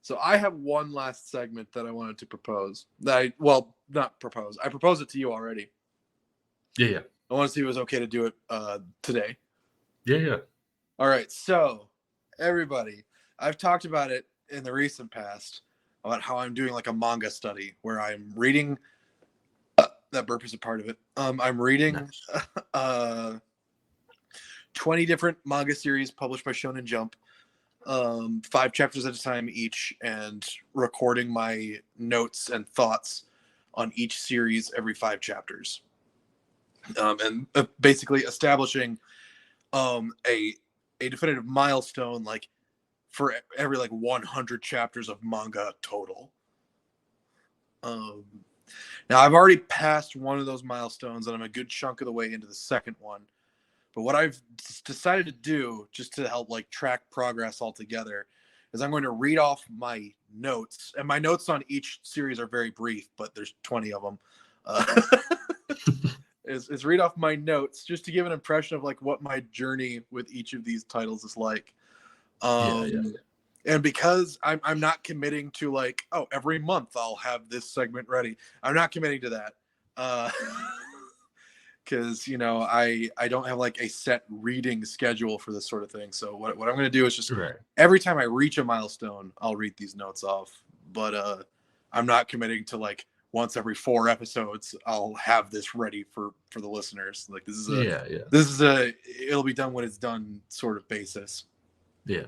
So I have one last segment that I wanted to propose. Not propose. I proposed it to you already. Yeah. I want to see if it was okay to do it today. Yeah. All right. So, everybody, I've talked about it in the recent past about how I'm doing like a manga study where I'm reading. That burp is a part of it. I'm reading 20 different manga series published by Shonen Jump, 5 chapters at a time each, and recording my notes and thoughts on each series every 5 chapters. And basically establishing a definitive milestone, like for every like 100 chapters of manga total. Now I've already passed one of those milestones, and I'm a good chunk of the way into the second one. But what I've decided to do, just to help like track progress altogether, is I'm going to read off my notes, and my notes on each series are very brief, but there's 20 of them. Is read off my notes just to give an impression of like what my journey with each of these titles is like. And because I'm not committing to like, oh, every month I'll have this segment ready. I'm not committing to that. Because, you know, I don't have like a set reading schedule for this sort of thing. So what I'm going to do is just every time I reach a milestone, I'll read these notes off. But I'm not committing to like once every 4 episodes, I'll have this ready for the listeners. Like this is a it'll be done when it's done sort of basis. Yeah.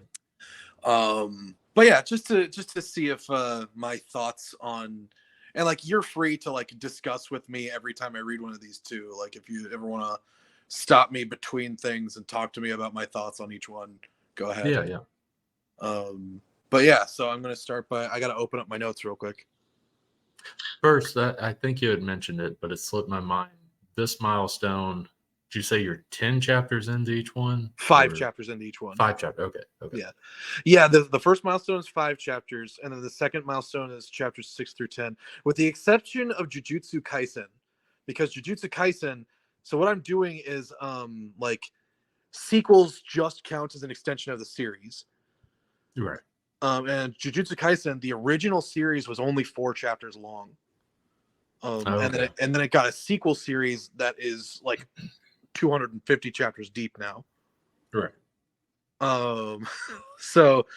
But yeah, just to see if my thoughts on, and like you're free to like discuss with me every time I read one of these too. Like if you ever want to stop me between things and talk to me about my thoughts on each one, go ahead. Yeah. But yeah, so I'm gonna start by I gotta open up my notes real quick. First, I think you had mentioned it, but it slipped my mind. This milestone, did you say you're 10 chapters into each one? 5 chapters into each one. 5 chapters. Okay. Yeah. The first milestone is 5 chapters, and then the second milestone is chapters 6 through 10, with the exception of Jujutsu Kaisen, because Jujutsu Kaisen. So what I'm doing is like sequels just count as an extension of the series. Right. And Jujutsu Kaisen, the original series was only 4 chapters long. And then it got a sequel series that is like 250 chapters deep now. Right. So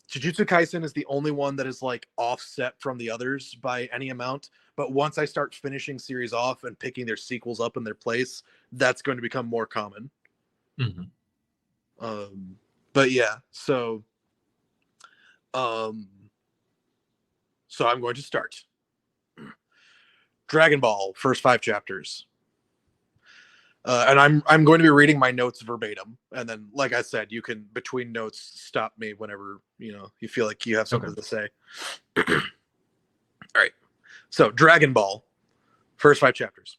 Jujutsu Kaisen is the only one that is like offset from the others by any amount. But once I start finishing series off and picking their sequels up in their place, that's going to become more common. Mm-hmm. But yeah, so I'm going to start. Dragon Ball, first 5 chapters. And I'm going to be reading my notes verbatim, and then, like I said, you can between notes stop me whenever you feel like you have something to say. All right, so Dragon Ball, first 5 chapters.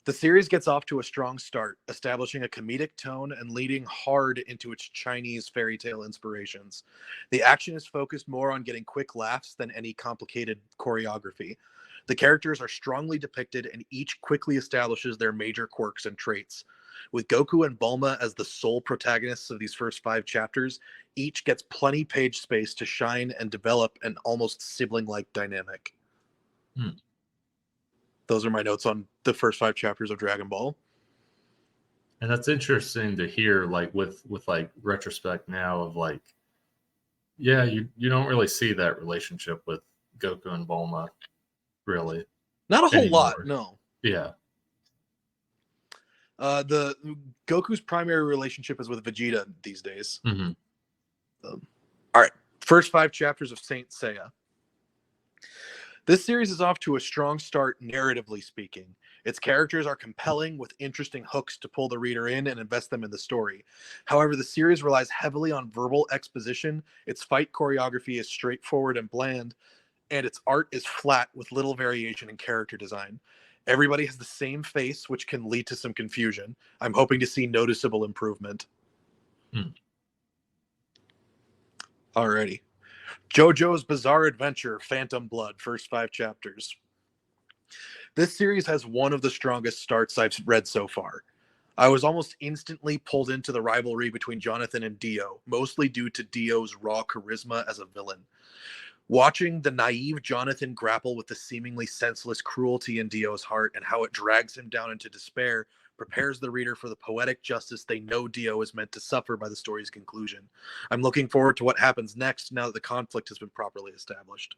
The series gets off to a strong start, establishing a comedic tone and leading hard into its Chinese fairy tale inspirations. The action is focused more on getting quick laughs than any complicated choreography. The characters are strongly depicted, and each quickly establishes their major quirks and traits. With Goku and Bulma as the sole protagonists of these first 5 chapters, each gets plenty page space to shine and develop an almost sibling-like dynamic. Those are my notes on the first 5 chapters of Dragon Ball. And that's interesting to hear, like with like retrospect now of like, yeah, you don't really see that relationship with Goku and Bulma. Really, not a whole lot. No. Yeah. The Goku's primary relationship is with Vegeta these days. Mm-hmm. All right, first 5 chapters of Saint Seiya. This series is off to a strong start, narratively speaking. Its characters are compelling, with interesting hooks to pull the reader in and invest them in the story. However, the series relies heavily on verbal exposition. Its fight choreography is straightforward and bland, and its art is flat with little variation in character design. Everybody has the same face, which can lead to some confusion. I'm hoping to see noticeable improvement. Alrighty. JoJo's Bizarre Adventure, Phantom Blood, first 5 chapters. This series has one of the strongest starts I've read so far. I was almost instantly pulled into the rivalry between Jonathan and Dio, mostly due to Dio's raw charisma as a villain. Watching the naive Jonathan grapple with the seemingly senseless cruelty in Dio's heart and how it drags him down into despair prepares the reader for the poetic justice they know Dio is meant to suffer by the story's conclusion. I'm looking forward to what happens next now that the conflict has been properly established.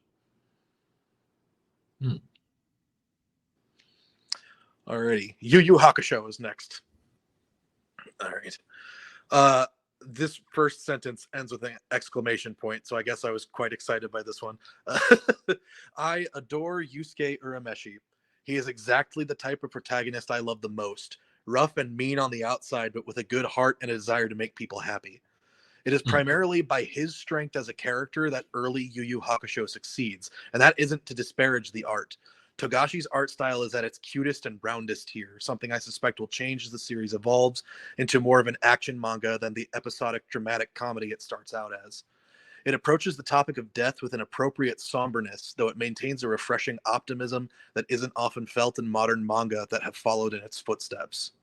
Alrighty. Yu Yu Hakusho is next. All right. This first sentence ends with an exclamation point, so I guess I was quite excited by this one. I adore Yusuke Urameshi. He is exactly the type of protagonist I love the most. Rough and mean on the outside, but with a good heart and a desire to make people happy. It is primarily by his strength as a character that early Yu Yu Hakusho succeeds, and that isn't to disparage the art. Togashi's art style is at its cutest and roundest here, something I suspect will change as the series evolves into more of an action manga than the episodic dramatic comedy it starts out as. It approaches the topic of death with an appropriate somberness, though it maintains a refreshing optimism that isn't often felt in modern manga that have followed in its footsteps.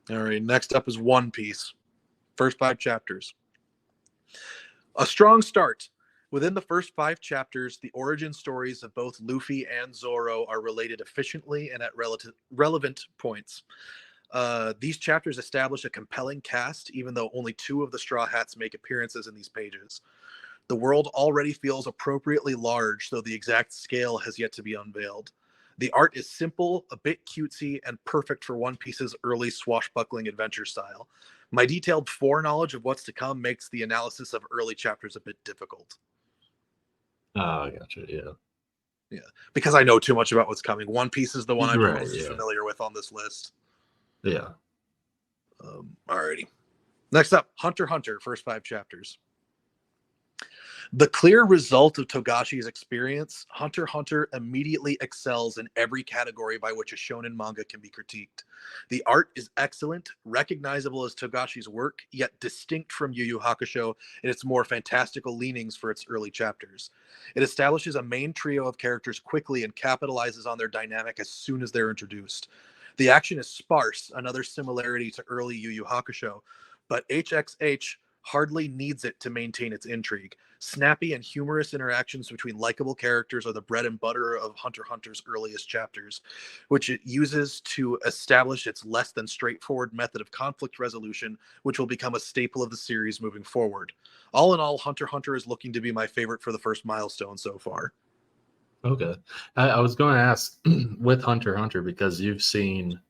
All right, next up is One Piece. First 5 chapters. A strong start. Within the first 5 chapters, the origin stories of both Luffy and Zoro are related efficiently and at relevant points. These chapters establish a compelling cast, even though only 2 of the Straw Hats make appearances in these pages. The world already feels appropriately large, though the exact scale has yet to be unveiled. The art is simple, a bit cutesy, and perfect for One Piece's early swashbuckling adventure style. My detailed foreknowledge of what's to come makes the analysis of early chapters a bit difficult. I gotcha. Yeah. Because I know too much about what's coming. One Piece is the one I'm most familiar with on this list. Yeah. Alrighty. Next up, Hunter x Hunter, first 5 chapters. The clear result of Togashi's experience, Hunter x Hunter immediately excels in every category by which a shonen manga can be critiqued. The art is excellent, recognizable as Togashi's work, yet distinct from Yu Yu Hakusho in its more fantastical leanings for its early chapters. It establishes a main trio of characters quickly and capitalizes on their dynamic as soon as they're introduced. The action is sparse, another similarity to early Yu Yu Hakusho, but HXH hardly needs it to maintain its intrigue. Snappy and humorous interactions between likable characters are the bread and butter of Hunter x Hunter's earliest chapters, which it uses to establish its less than straightforward method of conflict resolution, which will become a staple of the series moving forward. All in all, Hunter x Hunter is looking to be my favorite for the first milestone so far. Okay. I was going to ask with Hunter x Hunter, because you've seen,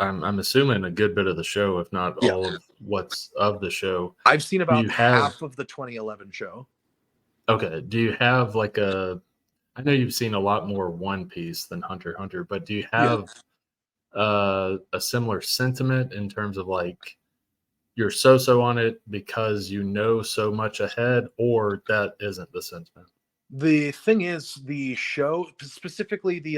I'm assuming, a good bit of the show, if not all of what's of the show. I've seen about half of the 2011 show. Okay. Do you have like I know you've seen a lot more One Piece than Hunter x Hunter, but do you have a similar sentiment in terms of like you're so on it because you know so much ahead, or that isn't the sentiment? The thing is, the show, specifically the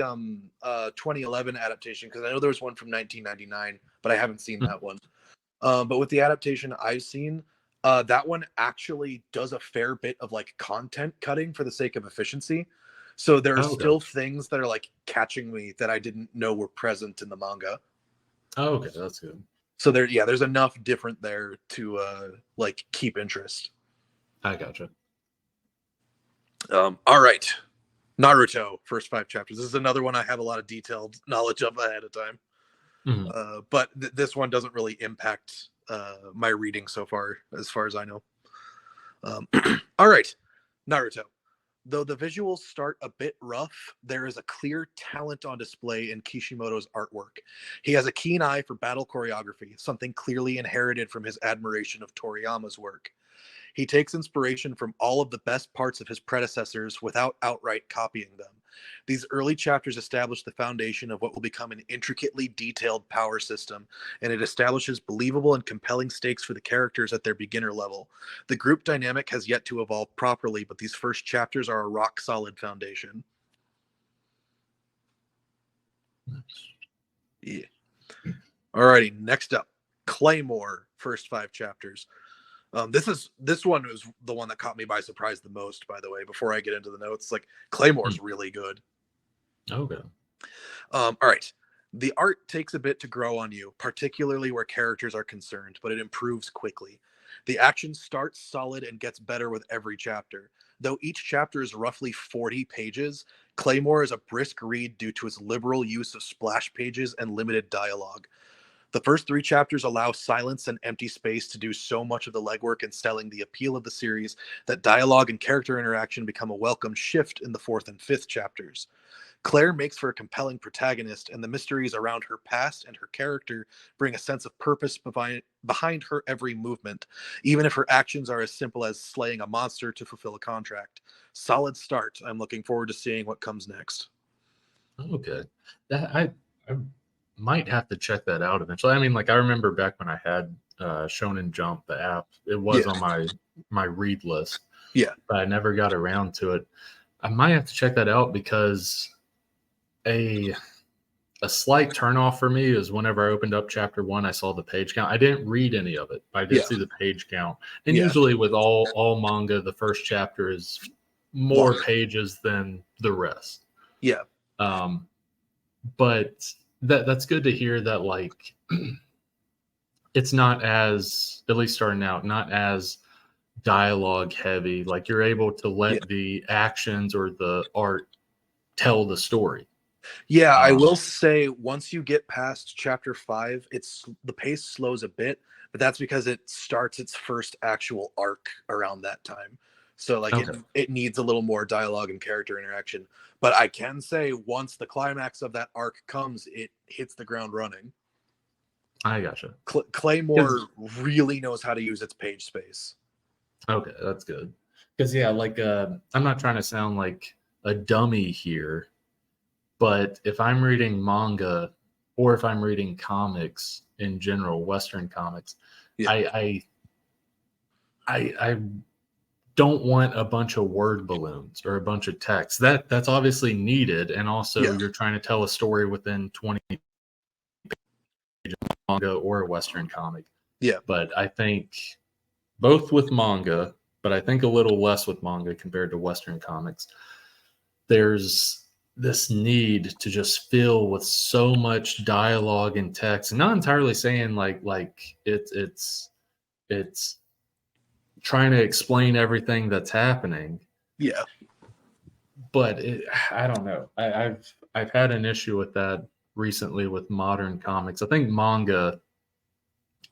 2011 adaptation, because I know there was one from 1999, but I haven't seen that one. But with the adaptation I've seen, that one actually does a fair bit of like content cutting for the sake of efficiency. So there are still things that are like catching me that I didn't know were present in the manga. Oh, okay, that's good. So there's enough different there to like keep interest. I gotcha. All right, Naruto, first 5 chapters. This is another one I have a lot of detailed knowledge of ahead of time. Mm-hmm. But this one doesn't really impact my reading so far as I know. All right, Naruto. Though the visuals start a bit rough, there is a clear talent on display in Kishimoto's artwork. He has a keen eye for battle choreography, something clearly inherited from his admiration of Toriyama's work. He takes inspiration from all of the best parts of his predecessors without outright copying them. These early chapters establish the foundation of what will become an intricately detailed power system, and it establishes believable and compelling stakes for the characters at their beginner level. The group dynamic has yet to evolve properly, but these first chapters are a rock-solid foundation. Yeah. Alrighty, next up, Claymore, first 5 chapters. This one was the one that caught me by surprise the most, by the way, before I get into the notes. Like, Claymore's really good. Okay. All right. The art takes a bit to grow on you, particularly where characters are concerned, but it improves quickly. The action starts solid and gets better with every chapter. Though each chapter is roughly 40 pages, Claymore is a brisk read due to its liberal use of splash pages and limited dialogue. The first three chapters allow silence and empty space to do so much of the legwork in selling the appeal of the series that dialogue and character interaction become a welcome shift in the fourth and fifth chapters. Claire makes for a compelling protagonist, and the mysteries around her past and her character bring a sense of purpose behind her every movement, even if her actions are as simple as slaying a monster to fulfill a contract. Solid start. I'm looking forward to seeing what comes next. Okay, I might have to check that out eventually. I mean, like I remember back when I had Shonen Jump, the app, it was on my read list. Yeah, but I never got around to it. I might have to check that out because a slight turnoff for me is whenever I opened up chapter 1, I saw the page count. I didn't read any of it, but I did see the page count. And usually with all manga, the first chapter is more pages than the rest. Yeah. But that's good to hear that, like, it's not as, at least starting out, not as dialogue heavy. Like you're able to let the actions or the art tell the story. Yeah, I will say once you get past chapter 5, the pace slows a bit, but that's because it starts its first actual arc around that time. So like it needs a little more dialogue and character interaction. But I can say once the climax of that arc comes, it hits the ground running. I gotcha. Claymore really knows how to use its page space. Okay, that's good. Because like I'm not trying to sound like a dummy here, but if I'm reading manga or if I'm reading comics in general, Western comics, I don't want a bunch of word balloons or a bunch of text. That's obviously needed, and also you're trying to tell a story within 20 pages of manga or a Western comic. Yeah, but I think both with manga, but I think a little less with manga compared to Western comics, there's this need to just fill with so much dialogue and text, and not entirely saying like it's trying to explain everything that's happening. Yeah, but I don't know. I've had an issue with that recently with modern comics. I think manga,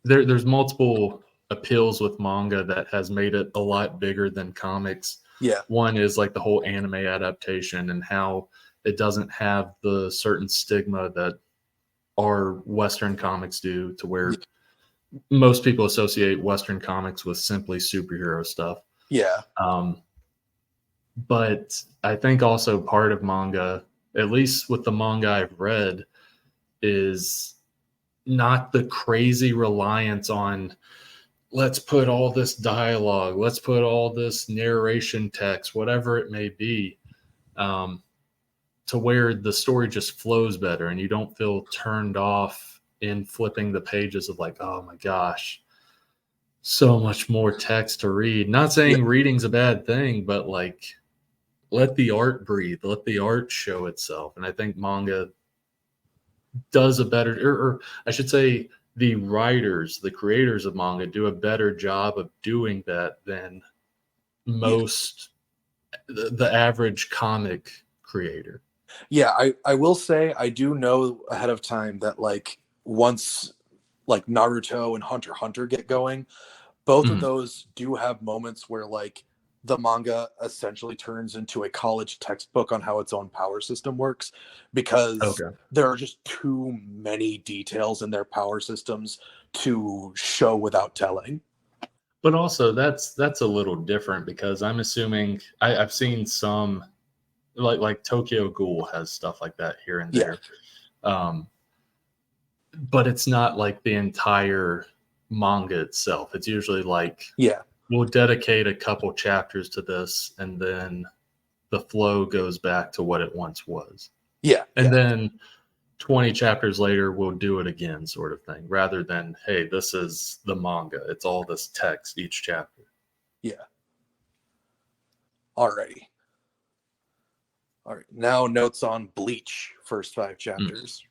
there's multiple appeals with manga that has made it a lot bigger than comics. Yeah, one is like the whole anime adaptation and how it doesn't have the certain stigma that our Western comics do, to where most people associate Western comics with simply superhero stuff. Yeah. But I think also part of manga, at least with the manga I've read, is not the crazy reliance on let's put all this dialogue, let's put all this narration text, whatever it may be, to where the story just flows better and you don't feel turned off in flipping the pages of like, oh my gosh, so much more text to read. Not saying reading's a bad thing, but like, let the art breathe, let the art show itself. And I think manga does a better, or I should say, the writers, the creators of manga do a better job of doing that than most, the average comic creator. Yeah, I will say I do know ahead of time that like once like Naruto and Hunter x Hunter get going, both of those do have moments where like the manga essentially turns into a college textbook on how its own power system works, because there are just too many details in their power systems to show without telling. But also that's a little different, because I'm assuming I've seen some like Tokyo Ghoul has stuff like that here and there. But it's not like the entire manga itself. It's usually like, we'll dedicate a couple chapters to this, and then the flow goes back to what it once was. And then 20 chapters later, we'll do it again, sort of thing, rather than, hey, this is the manga. It's all this text each chapter. Yeah. Alrighty. All right, now notes on Bleach, first 5 chapters.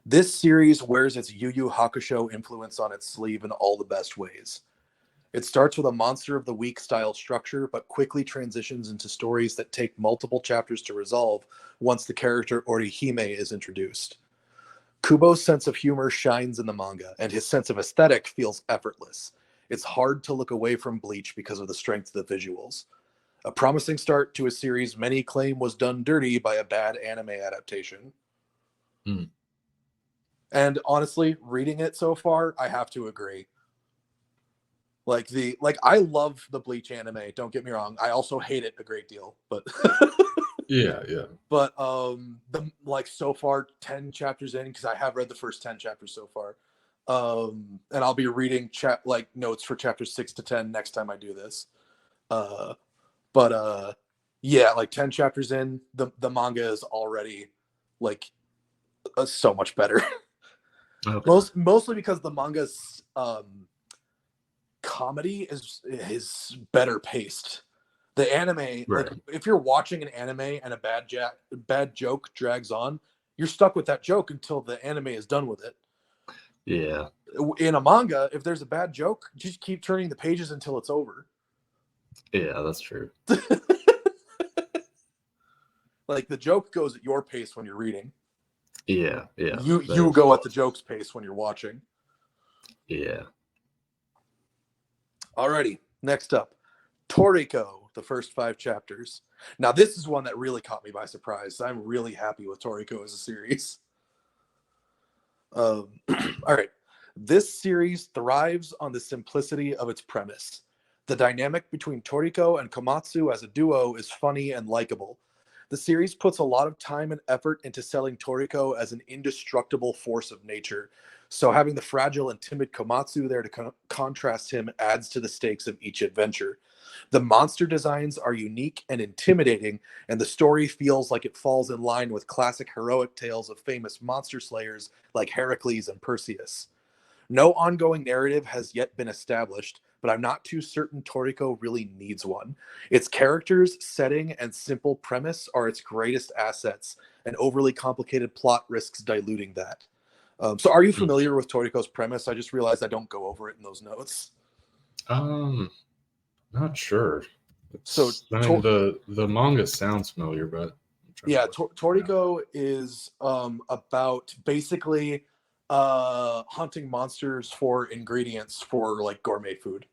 This series wears its Yu Yu Hakusho influence on its sleeve in all the best ways. It starts with a Monster of the Week style structure, but quickly transitions into stories that take multiple chapters to resolve once the character Orihime is introduced. Kubo's sense of humor shines in the manga, and his sense of aesthetic feels effortless. It's hard to look away from Bleach because of the strength of the visuals. A promising start to a series many claim was done dirty by a bad anime adaptation. And honestly, reading it so far, I have to agree. I love the Bleach anime, don't get me wrong. I also hate it a great deal, but yeah. But so far 10 chapters in, because I have read the first 10 chapters so far. And I'll be reading notes for chapters 6 to 10 next time I do this. Yeah, 10 chapters in, the manga is already so much better. Okay. Mostly because the manga's comedy is better paced. The anime, right. If you're watching an anime and a bad joke drags on, you're stuck with that joke until the anime is done with it. Yeah. In a manga, if there's a bad joke, just keep turning the pages until it's over. Yeah, that's true. The joke goes at your pace when you're reading. Yeah. You go at the joke's pace when you're watching. Yeah. Alrighty, next up, Toriko, the first 5 chapters. Now, this is one that really caught me by surprise. I'm really happy with Toriko as a series. All right. This series thrives on the simplicity of its premise. The dynamic between Toriko and Komatsu as a duo is funny and likable. The series puts a lot of time and effort into selling Toriko as an indestructible force of nature. So having the fragile and timid Komatsu there to contrast him adds to the stakes of each adventure. The monster designs are unique and intimidating, and the story feels like it falls in line with classic heroic tales of famous monster slayers like Heracles and Perseus. No ongoing narrative has yet been established, but I'm not too certain Toriko really needs one. Its characters, setting, and simple premise are its greatest assets, and overly complicated plot risks diluting that. So are you familiar with Toriko's premise? I just realized I don't go over it in those notes. Not sure. So the manga sounds familiar, but yeah, Toriko is about basically hunting monsters for ingredients for gourmet food.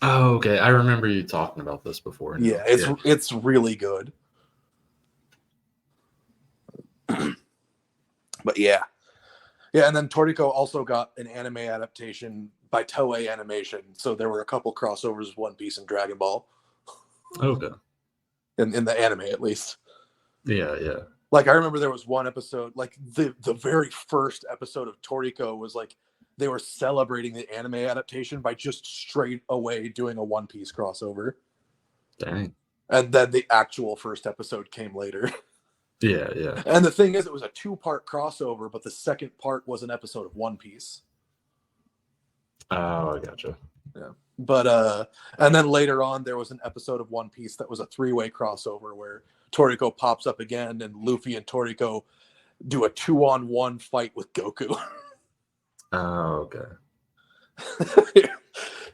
Oh, okay. I remember you talking about this before. Yeah, it's really good. But yeah, and then Toriko also got an anime adaptation by Toei Animation, so there were a couple crossovers with One Piece and Dragon Ball. Okay. In the anime, at least. Yeah. I remember there was one episode, the very first episode of Toriko was they were celebrating the anime adaptation by just straight away doing a One Piece crossover. Dang. And then the actual first episode came later. Yeah. And the thing is, it was a 2-part crossover, but the second part was an episode of One Piece. Oh, I gotcha. Yeah. But and then later on there was an episode of One Piece that was a 3-way crossover where Toriko pops up again and Luffy and Toriko do a 2-on-1 fight with Goku. Oh, okay.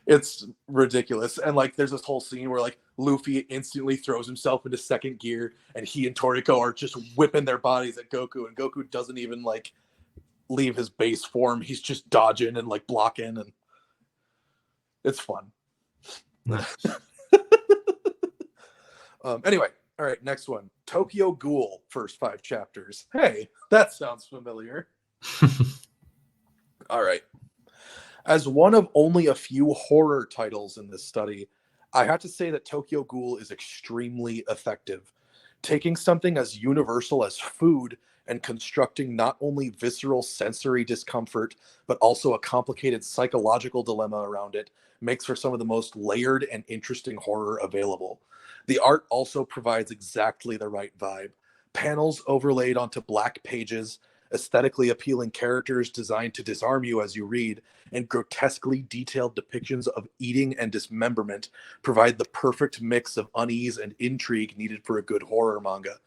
It's ridiculous. And there's this whole scene where Luffy instantly throws himself into second gear and he and Toriko are just whipping their bodies at Goku, and Goku doesn't even leave his base form. He's just dodging and blocking, and it's fun. Anyway, all right, next one. Tokyo Ghoul, first 5 chapters. Hey, that sounds familiar. All right. As one of only a few horror titles in this study, I have to say that Tokyo Ghoul is extremely effective. Taking something as universal as food and constructing not only visceral sensory discomfort, but also a complicated psychological dilemma around it, makes for some of the most layered and interesting horror available. The art also provides exactly the right vibe. Panels overlaid onto black pages, Aesthetically appealing characters designed to disarm you as you read, and grotesquely detailed depictions of eating and dismemberment provide the perfect mix of unease and intrigue needed for a good horror manga.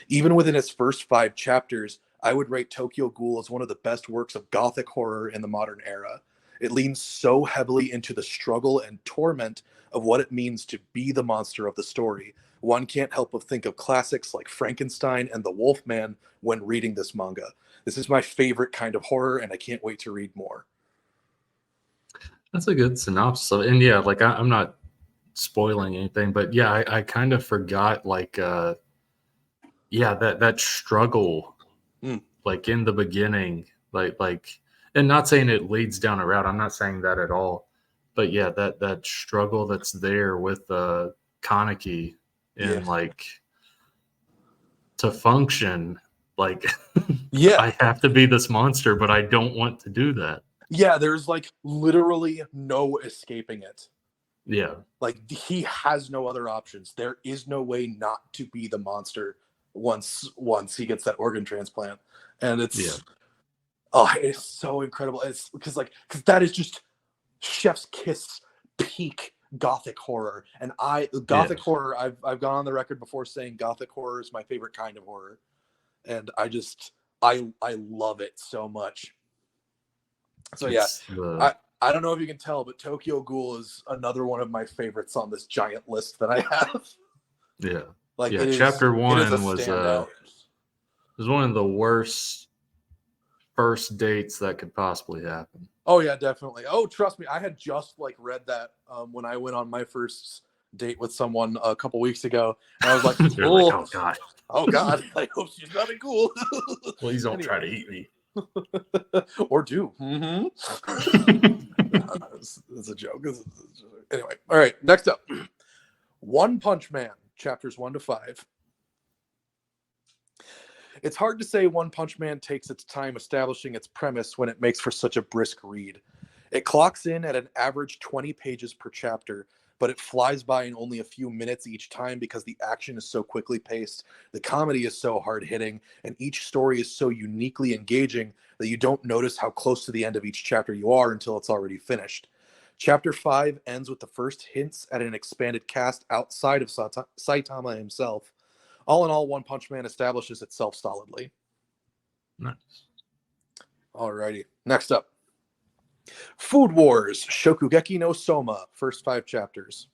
Even within its first 5 chapters, I would rate Tokyo Ghoul as one of the best works of gothic horror in the modern era. It leans so heavily into the struggle and torment of what it means to be the monster of the story. One can't help but think of classics like Frankenstein and the Wolfman when reading this manga. This is my favorite kind of horror, and I can't wait to read more. That's a good synopsis. And yeah, like I'm not spoiling anything, but yeah, I kind of forgot like that struggle like in the beginning, like and not saying it leads down a route. I'm not saying that at all. But yeah, that struggle that's there with Kaneki and like to function, like I have to be this monster, but I don't want to do that. Yeah, there's like literally no escaping it. Yeah. Like he has no other options. There is no way not to be the monster once he gets that organ transplant. And it's it's so incredible. It's because that is just chef's kiss peak gothic horror. And gothic horror, I've gone on the record before saying gothic horror is my favorite kind of horror. And I love it so much. So I don't know if you can tell, but Tokyo Ghoul is another one of my favorites on this giant list that I have. Yeah. Chapter 1 was one of the worst first dates that could possibly happen. Oh yeah, definitely. Oh, trust me, I had just read that when I went on my first date with someone a couple weeks ago, and I was like, oh god, I hope she's not a ghoul. Please don't try to eat me. Or do. It's a joke. Anyway, all right, next up, One Punch Man, chapters 1 to 5. It's hard to say One Punch Man takes its time establishing its premise when it makes for such a brisk read. It clocks in at an average 20 pages per chapter, but it flies by in only a few minutes each time because the action is so quickly paced, the comedy is so hard-hitting, and each story is so uniquely engaging that you don't notice how close to the end of each chapter you are until it's already finished. Chapter 5 ends with the first hints at an expanded cast outside of Saitama himself. All in all, One Punch Man establishes itself solidly. Nice. Alrighty. Next up, Food Wars, Shokugeki no Soma, first 5 chapters.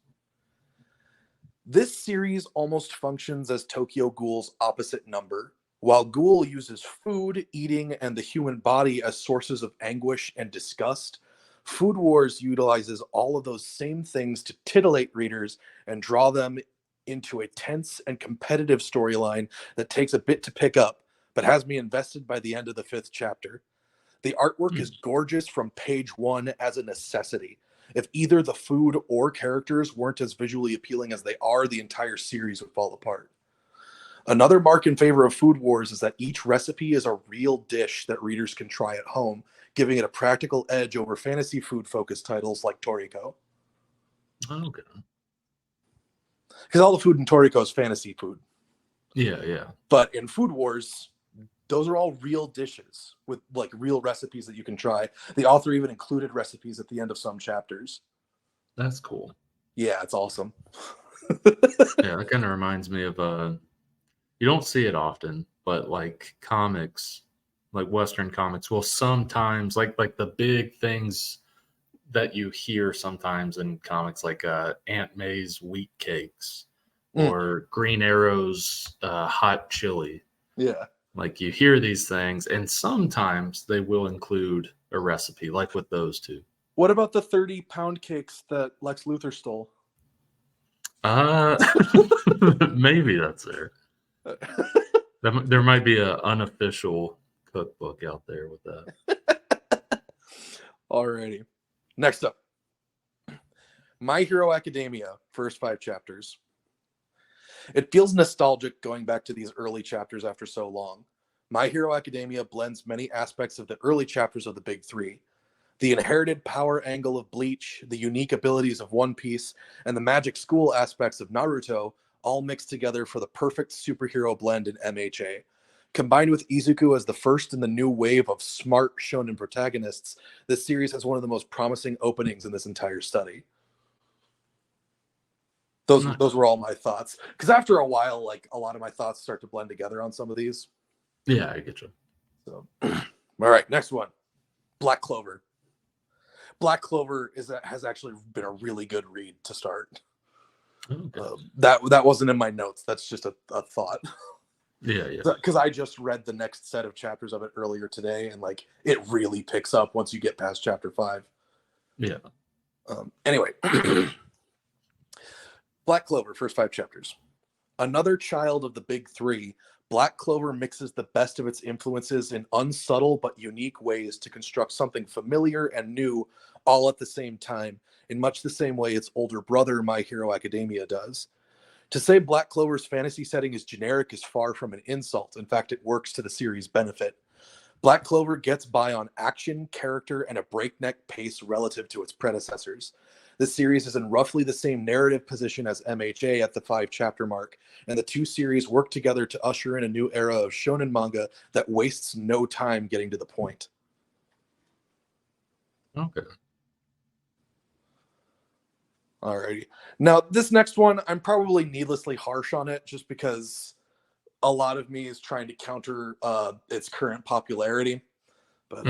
This series almost functions as Tokyo Ghoul's opposite number. While Ghoul uses food, eating, and the human body as sources of anguish and disgust, Food Wars utilizes all of those same things to titillate readers and draw them into a tense and competitive storyline that takes a bit to pick up, but has me invested by the end of the 5th chapter. The artwork is gorgeous from page 1 as a necessity. If either the food or characters weren't as visually appealing as they are, the entire series would fall apart. Another mark in favor of Food Wars is that each recipe is a real dish that readers can try at home, giving it a practical edge over fantasy food-focused titles like Toriko. Okay. Because all the food in Toriko is fantasy food. Yeah. But in Food Wars, those are all real dishes with real recipes that you can try. The author even included recipes at the end of some chapters. That's cool. Yeah, it's awesome. Yeah, that kind of reminds me of you don't see it often, but comics, like Western comics, will sometimes like the big things that you hear sometimes in comics, like Aunt May's wheat cakes or Green Arrow's hot chili. Yeah. Like you hear these things, and sometimes they will include a recipe, like with those two. What about the 30-pound cakes that Lex Luthor stole? Maybe that's there. There might be an unofficial cookbook out there with that. Alrighty. Next up, My Hero Academia, first 5 chapters. It feels nostalgic going back to these early chapters after so long. My Hero Academia blends many aspects of the early chapters of the Big Three. The inherited power angle of Bleach, the unique abilities of One Piece, and the magic school aspects of Naruto all mixed together for the perfect superhero blend in MHA. Combined with Izuku as the first in the new wave of smart shonen protagonists, this series has one of the most promising openings in this entire study. Those were all my thoughts. Because after a while, like a lot of my thoughts start to blend together on some of these. Yeah, I get you. So, all right, next one, Black Clover. Black Clover has actually been a really good read to start. Okay. That wasn't in my notes. That's just a thought. Yeah. Because I just read the next set of chapters of it earlier today, and like it really picks up once you get past chapter 5. Yeah. Anyway, Black Clover, first 5 chapters. Another child of the big 3, Black Clover mixes the best of its influences in unsubtle but unique ways to construct something familiar and new all at the same time, in much the same way its older brother, My Hero Academia, does. To say Black Clover's fantasy setting is generic is far from an insult. In fact, it works to the series' benefit. Black Clover gets by on action, character, and a breakneck pace relative to its predecessors. This series is in roughly the same narrative position as MHA at the 5-chapter mark, and the two series work together to usher in a new era of shonen manga that wastes no time getting to the point. Okay. Alrighty. Now, this next one, I'm probably needlessly harsh on it just because a lot of me is trying to counter its current popularity. But,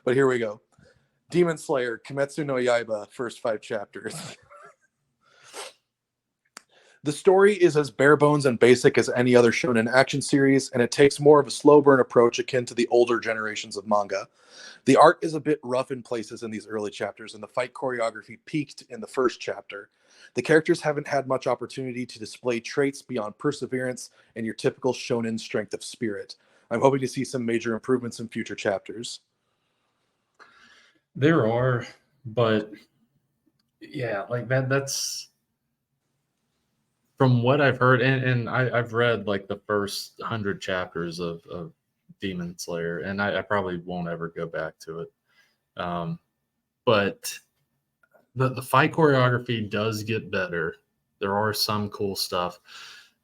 but here we go. Demon Slayer, Kimetsu no Yaiba, first 5 chapters. The story is as bare bones and basic as any other shonen action series, and it takes more of a slow burn approach akin to the older generations of manga. The art is a bit rough in places in these early chapters, and the fight choreography peaked in the first chapter. The characters haven't had much opportunity to display traits beyond perseverance and your typical shonen strength of spirit. I'm hoping to see some major improvements in future chapters. There are, but yeah, like that's from what I've heard, and I've read like the first 100 chapters of Demon Slayer, and I probably won't ever go back to it. But the fight choreography does get better. There are some cool stuff.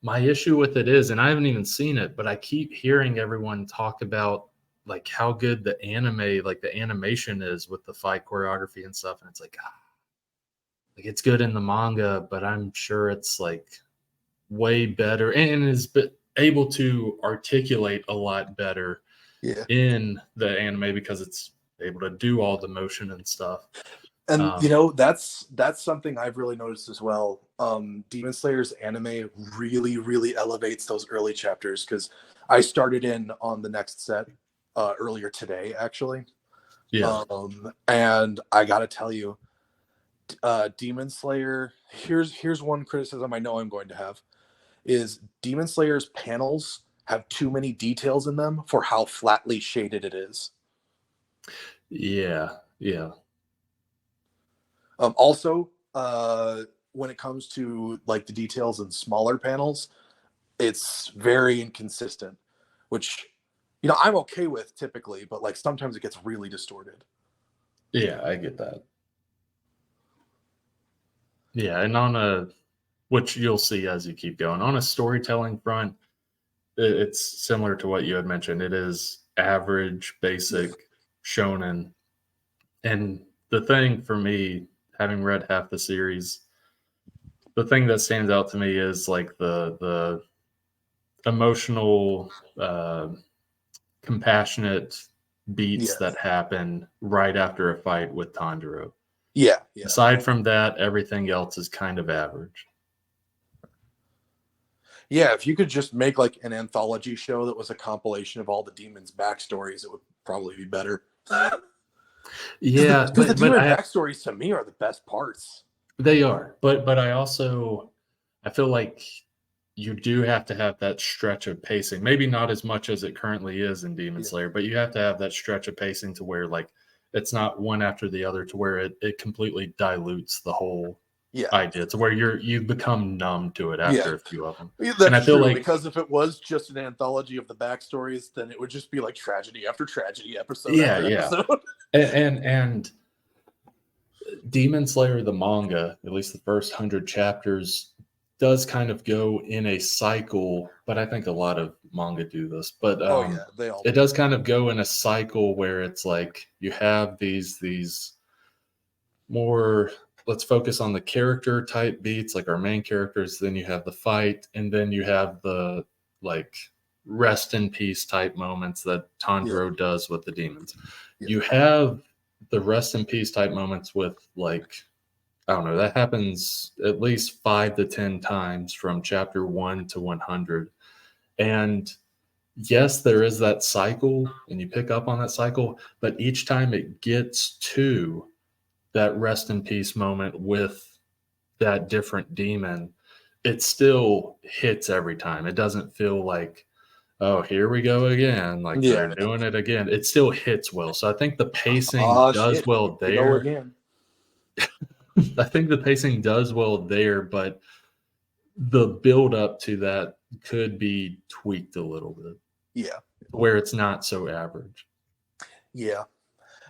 My issue with it is, and I haven't even seen it, but I keep hearing everyone talk about like how good the anime, like the animation is with the fight choreography and stuff. And it's like it's good in the manga, but I'm sure it's like way better and is able to articulate a lot better in the anime because it's able to do all the motion and stuff. And that's something I've really noticed as well. Demon Slayer's anime really, really elevates those early chapters because I started in on the next set earlier today, actually. Yeah. And I gotta tell you, Demon Slayer. Here's one criticism I know I'm going to have: is Demon Slayer's panels have too many details in them for how flatly shaded it is. Yeah. Also, when it comes to like the details in smaller panels, it's very inconsistent, which I'm okay with typically, but like sometimes it gets really distorted. Yeah, I get that. Yeah, and which you'll see as you keep going, on a storytelling front, it's similar to what you had mentioned. It is average, basic shonen. And the thing for me, having read half the series, the thing that stands out to me is like the emotional, compassionate beats that happen right after a fight with Tanjiro. Yeah. Aside from that, everything else is kind of average. Yeah, if you could just make like an anthology show that was a compilation of all the demons' backstories, it would probably be better. Yeah, because the demon backstories to me are the best parts. They are, but I feel like you do have to have that stretch of pacing. Maybe not as much as it currently is in Demon Slayer, but you have to have that stretch of pacing to where like it's not one after the other, to where it completely dilutes the whole idea, to where you become numb to it after a few of them. That's I feel true, because if it was just an anthology of the backstories, then it would just be like tragedy after tragedy, episode after episode. And Demon Slayer, the manga, at least the first 100 chapters, does kind of go in a cycle, but I think a lot of manga do this. But they all it does kind of go in a cycle where it's like you have these more, let's focus on the character type beats, like our main characters, then you have the fight, and then you have the like rest in peace type moments that Tanjiro does with the demons. You have the rest in peace type moments with, like, I don't know, that happens at least 5 to 10 times from chapter 1 to 100. And yes, there is that cycle, and you pick up on that cycle, but each time it gets to that rest in peace moment with that different demon, it still hits every time. It doesn't feel like, oh, here we go again, like they're doing it again. It still hits well. So I think the pacing does well there. I think the pacing does well there, but the build up to that could be tweaked a little bit. Yeah. Where it's not so average. Yeah.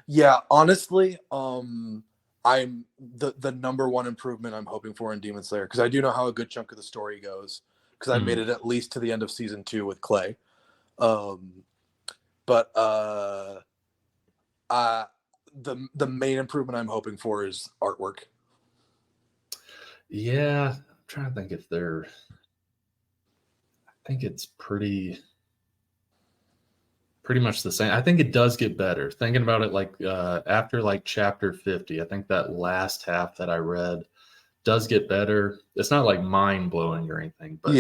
Yeah. Honestly, I'm the number one improvement I'm hoping for in Demon Slayer, because I do know how a good chunk of the story goes, because I made it at least to the end of season 2 with Clay. But the main improvement I'm hoping for is artwork. Yeah, I'm trying to think if they're. I think it's pretty much the same. I think it does get better. Thinking about it, like after like chapter 50, I think that last half that I read does get better. It's not like mind blowing or anything, but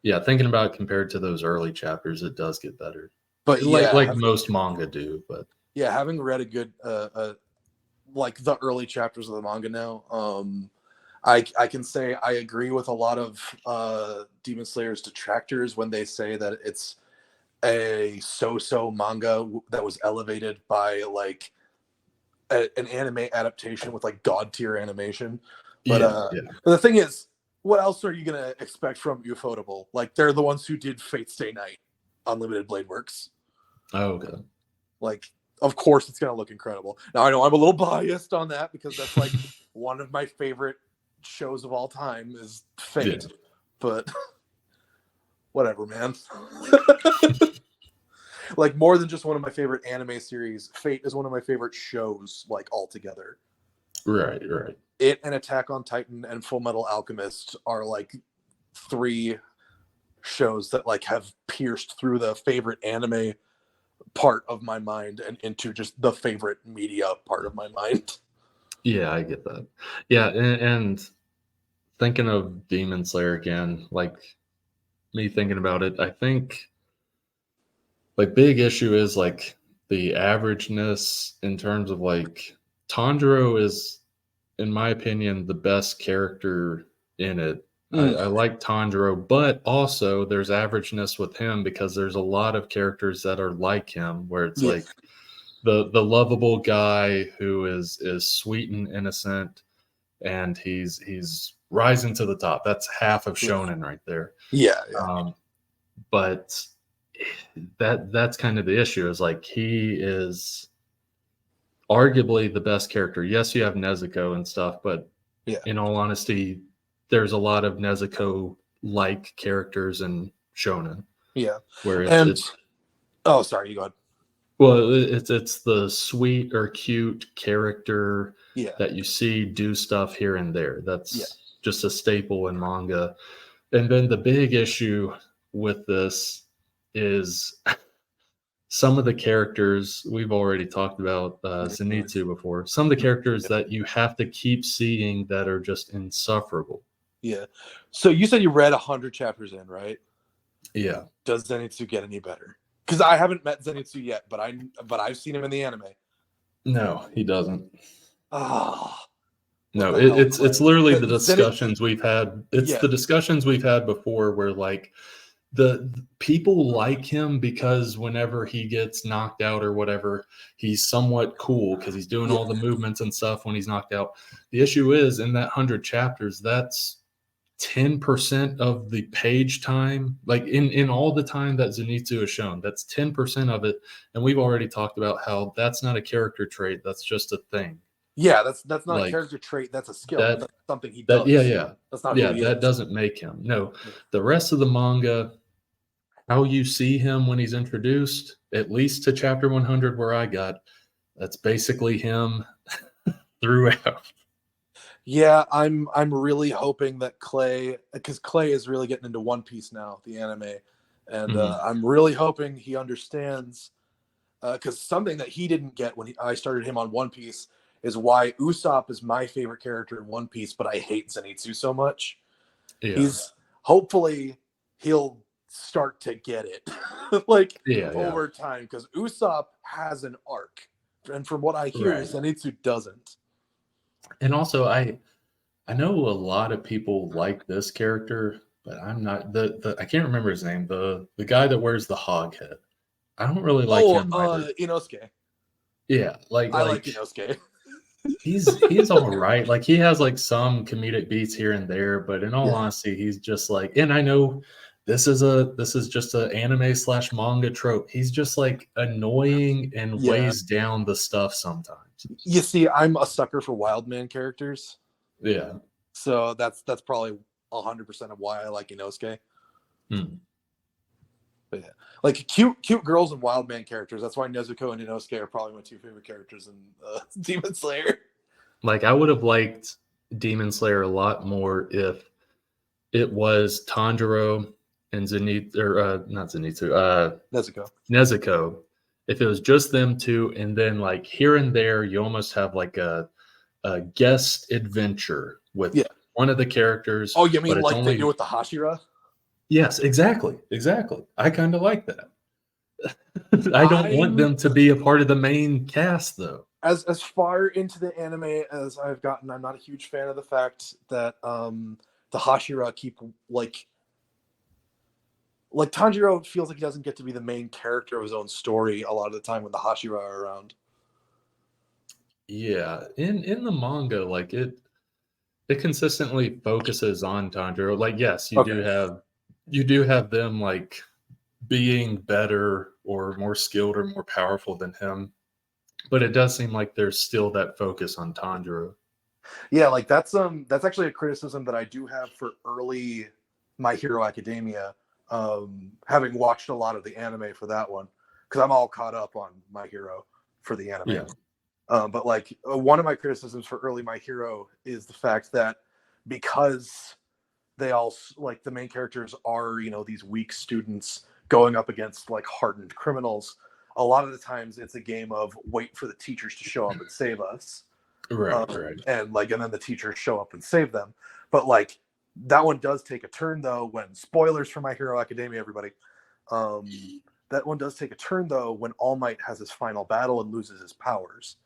yeah. Thinking about it compared to those early chapters, it does get better. But like most manga do. But yeah, having read a good like the early chapters of the manga now, I can say I agree with a lot of Demon Slayer's detractors when they say that it's a so-so manga that was elevated by like an anime adaptation with like god tier animation. But the thing is, what else are you gonna expect from Ufotable? Like, they're the ones who did Fate Stay Night on Limited Blade Works. Oh, okay. Like, of course it's gonna look incredible. Now I know I'm a little biased on that because that's like one of my favorite shows of all time is Fate, but whatever, man. Like, more than just one of my favorite anime series, Fate is one of my favorite shows, like, altogether. Right. It and Attack on Titan and Full Metal Alchemist are like 3 shows that like have pierced through the favorite anime part of my mind and into just the favorite media part of my mind. Yeah, I get that. Yeah, and thinking of Demon Slayer again, like me thinking about it, I think like big issue is like the averageness in terms of like Tanjiro is, in my opinion, the best character in it. I like Tanjiro, but also there's averageness with him because there's a lot of characters that are like him, where it's like the lovable guy who is sweet and innocent, and he's rising to the top. That's half of shonen right there. But that's kind of the issue, is like he is arguably the best character. Yes, you have Nezuko and stuff, but in all honesty, there's a lot of Nezuko-like characters in shonen. Yeah. Where it's oh, sorry, you go ahead. Well, it's the sweet or cute character that you see do stuff here and there. That's just a staple in manga. And then the big issue with this is some of the characters we've already talked about Zenitsu before. Some of the characters that you have to keep seeing that are just insufferable. Yeah. So you said you read 100 chapters in, right? Yeah. Does Zenitsu get any better? Because I haven't met Zenitsu yet, but I've seen him in the anime. No, he doesn't. Oh. No, it's literally the discussions we've had. It's the discussions we've had before where like the people like him because whenever he gets knocked out or whatever, he's somewhat cool because he's doing all the movements and stuff when he's knocked out. The issue is in that 100 chapters, that's 10% of the page time. Like in all the time that Zenitsu is shown, that's 10% of it. And we've already talked about how that's not a character trait. That's just a thing. Yeah, that's not a Like character trait. That's a skill. that That's something he that does. That's not who he that is. doesn't make him. No, the rest of the manga, how you see him when he's introduced, at least to chapter 100 where I got, that's basically him throughout. Yeah, I'm really hoping that Clay, because Clay is really getting into One Piece now, the anime, and I'm really hoping he understands. Because something that he didn't get when I started him on One Piece is why Usopp is my favorite character in One Piece, but I hate Zenitsu so much. Yeah. Hopefully he'll start to get it over time, because Usopp has an arc, and from what I hear, Zenitsu doesn't. And also, I know a lot of people like this character, but I'm not the I can't remember his name. The guy that wears the hog head. I don't really like him either. Inosuke. Yeah, I like Inosuke. he's all right. Like he has like some comedic beats here and there, but in all honesty, he's just like. And I know this is just an anime / manga trope. He's just like annoying and weighs down the stuff sometimes. You see, I'm a sucker for wild man characters. Yeah. So that's probably 100% of why I like Inosuke. But yeah, like cute girls and wild man characters. That's why Nezuko and Inosuke are probably my two favorite characters in Demon Slayer. Like I would have liked Demon Slayer a lot more if it was Tanjiro and Nezuko. If it was just them two, and then like here and there, you almost have like a guest adventure with one of the characters. Oh, you mean like they do with the Hashira? Yes, exactly. I kind of like that. I don't want them to be a part of the main cast, though. As far into the anime as I've gotten, I'm not a huge fan of the fact that the Hashira keep like Tanjiro feels like he doesn't get to be the main character of his own story a lot of the time when the Hashira are around. Yeah, in the manga, like it consistently focuses on Tanjiro. Like, yes, you do have them like being better or more skilled or more powerful than him, but it does seem like there's still that focus on Tanjiro. Yeah, like that's actually a criticism that I do have for early My Hero Academia, having watched a lot of the anime for that one, because I'm all caught up on My Hero for the anime. Yeah. But like one of my criticisms for early My Hero is the fact that because they all like the main characters are, these weak students going up against like hardened criminals, a lot of the times it's a game of wait for the teachers to show up and save us. Right. And then the teachers show up and save them. But like that one does take a turn though, when spoilers for My Hero Academia, everybody. That one does take a turn though when All Might has his final battle and loses his powers.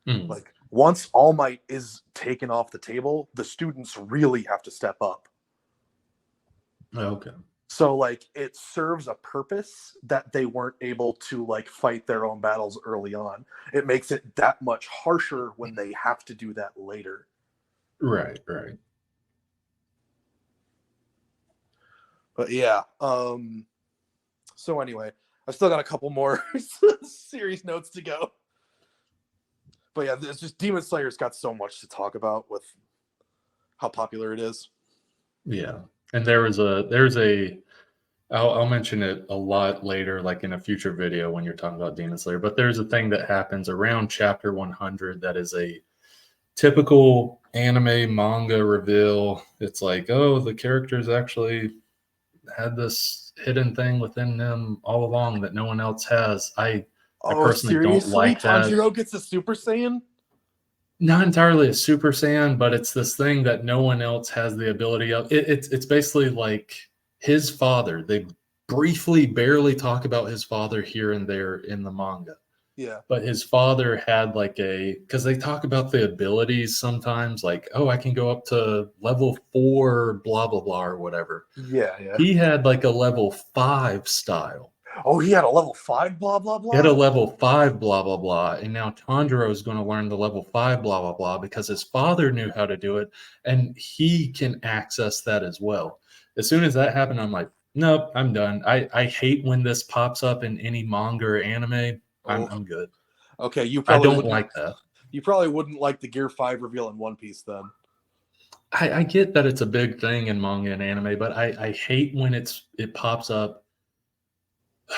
Like once All Might is taken off the table, the students really have to step up. Okay. So like it serves a purpose that they weren't able to like fight their own battles early on. It makes it that much harsher when they have to do that later. Right. But yeah. So anyway, I've still got a couple more series notes to go. But yeah, it's just Demon Slayer's got so much to talk about with how popular it is. Yeah. And there's I'll mention it a lot later, like in a future video when you're talking about Demon Slayer, but there's a thing that happens around chapter 100 that is a typical anime manga reveal. It's like, oh, the characters actually had this hidden thing within them all along that no one else has. I personally don't like that. Tanjiro gets a Super Saiyan? Not entirely a Super Saiyan, but it's this thing that no one else has the ability of. It's basically like his father. They briefly, barely talk about his father here and there in the manga. Yeah. But his father had like because they talk about the abilities sometimes, like, oh, I can go up to level 4, blah, blah, blah, or whatever. Yeah. He had like a level 5 style. Oh, he had a level 5 blah, blah, blah? He had a level 5 blah, blah, blah. And now Tanjiro is going to learn the level 5 blah, blah, blah because his father knew how to do it. And he can access that as well. As soon as that happened, I'm like, nope, I'm done. I hate when this pops up in any manga or anime. I'm good. Okay, I don't like that. You probably wouldn't like the Gear 5 reveal in One Piece then. I get that it's a big thing in manga and anime, but I hate when it pops up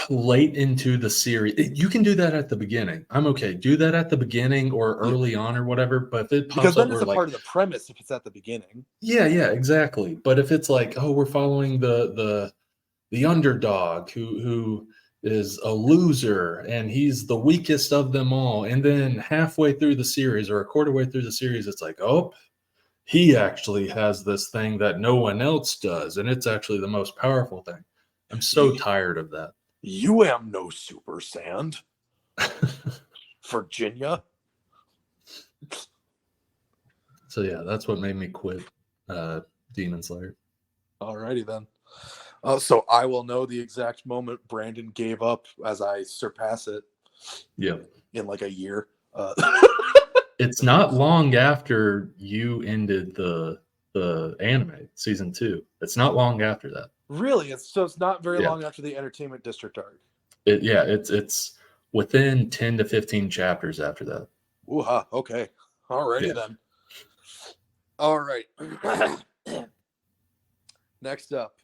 late into the series. You can do that at the beginning. I'm okay. Do that at the beginning or early on or whatever. But if it pops because then up, it's we're a like, part of the premise if it's at the beginning. yeah, exactly. But if it's like, oh, we're following the underdog who is a loser and he's the weakest of them all, and then halfway through the series or a quarter way through the series, it's like, oh, he actually has this thing that no one else does, and it's actually the most powerful thing. I'm so tired of that. You am no Super Sand. Virginia. So yeah, that's what made me quit Demon Slayer. Alrighty then. So I will know the exact moment Brandon gave up as I surpass it. Yeah. In like a year. It's not long after you ended the anime season 2. It's not long after that. Really? It's not very long after the Entertainment District arc. It's within 10 to 15 chapters after that. Ooh-ha, okay. Alrighty then. All right. Next up,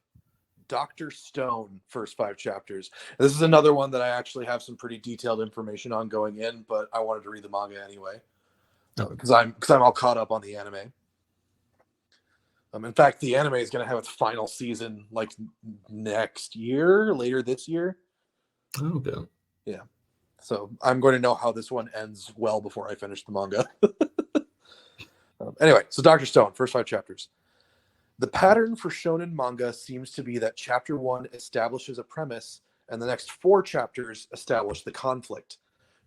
Dr. Stone, first 5 chapters. This is another one that I actually have some pretty detailed information on going in, but I wanted to read the manga anyway. Because I'm all caught up on the anime. In fact, the anime is going to have its final season like next year, later this year. Okay. Yeah. So I'm going to know how this one ends well before I finish the manga. Anyway, so Dr. Stone, first 5 chapters. The pattern for shonen manga seems to be that chapter 1 establishes a premise and the next 4 chapters establish the conflict.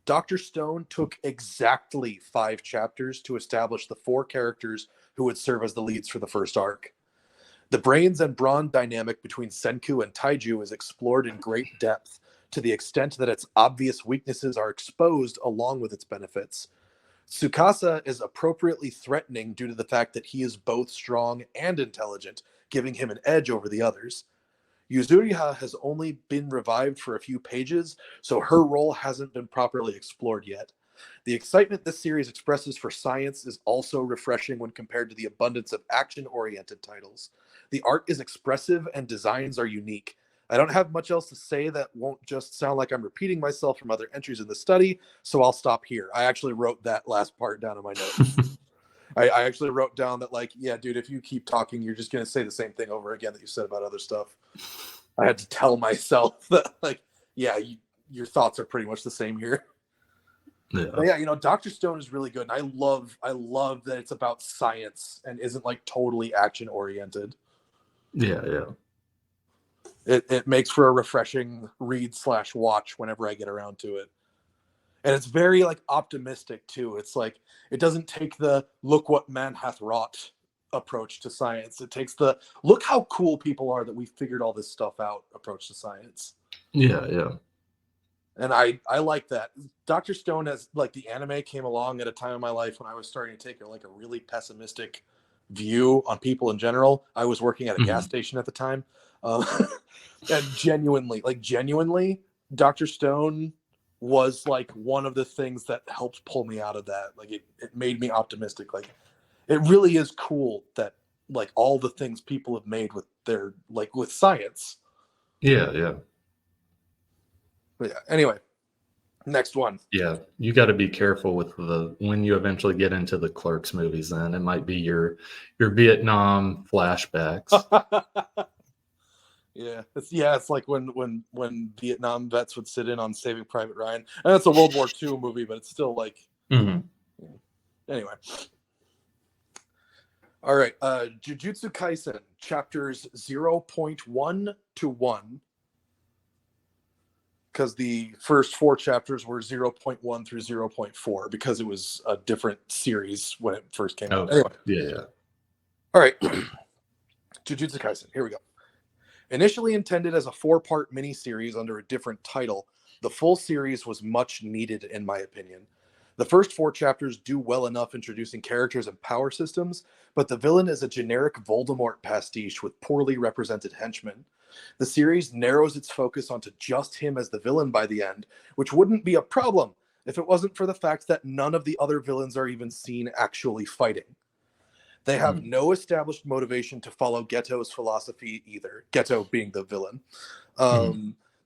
Dr. Stone took exactly 5 chapters to establish the 4 characters who would serve as the leads for the first arc. The brains and brawn dynamic between Senku and Taiju is explored in great depth to the extent that its obvious weaknesses are exposed along with its benefits. Tsukasa is appropriately threatening due to the fact that he is both strong and intelligent, giving him an edge over the others. Yuzuriha has only been revived for a few pages, so her role hasn't been properly explored yet. The excitement this series expresses for science is also refreshing when compared to the abundance of action-oriented titles. The art is expressive and designs are unique. I don't have much else to say that won't just sound like I'm repeating myself from other entries in the study, so I'll stop here. I actually wrote that last part down in my notes. I actually wrote down that, like, yeah, dude, if you keep talking, you're just going to say the same thing over again that you said about other stuff. I had to tell myself that, like, yeah, your thoughts are pretty much the same here. Yeah. But yeah, Dr. Stone is really good. And I love that it's about science and isn't like totally action oriented. Yeah. It makes for a refreshing read/watch whenever I get around to it. And it's very like optimistic too. It's like it doesn't take the look what man hath wrought approach to science. It takes the look how cool people are that we figured all this stuff out approach to science. Yeah. And I like that. Dr. Stone, as like the anime came along at a time in my life when I was starting to take a really pessimistic view on people in general. I was working at a gas station at the time. And genuinely, Dr. Stone was like one of the things that helped pull me out of that. Like it made me optimistic. Like it really is cool that like all the things people have made with their with science. Yeah. But yeah. Anyway, next one. Yeah, you got to be careful with when you eventually get into the Clerks movies. Then it might be your Vietnam flashbacks. It's like when Vietnam vets would sit in on Saving Private Ryan, and that's a World War II movie, but it's still like. Anyway. All right, Jujutsu Kaisen chapters 0.1 to 1. Because the first 4 chapters were 0.1 through 0.4 because it was a different series when it first came out. Anyway. Yeah. All right. Jujutsu Kaisen. Here we go. Initially intended as a 4-part miniseries under a different title, the full series was much needed in my opinion. The first 4 chapters do well enough introducing characters and power systems, but the villain is a generic Voldemort pastiche with poorly represented henchmen. The series narrows its focus onto just him as the villain by the end, which wouldn't be a problem, if it wasn't for the fact that none of the other villains are even seen actually fighting. They have no established motivation to follow Geto's philosophy either, Geto being the villain.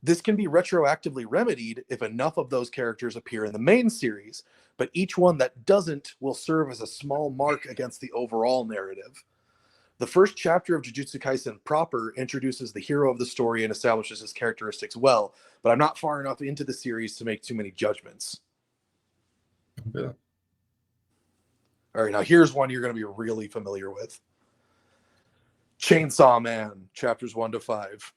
This can be retroactively remedied if enough of those characters appear in the main series, but each one that doesn't will serve as a small mark against the overall narrative. The first chapter of Jujutsu Kaisen proper introduces the hero of the story and establishes his characteristics well, but I'm not far enough into the series to make too many judgments. Yeah. All right, now here's one you're going to be really familiar with. Chainsaw Man, chapters 1 to 5.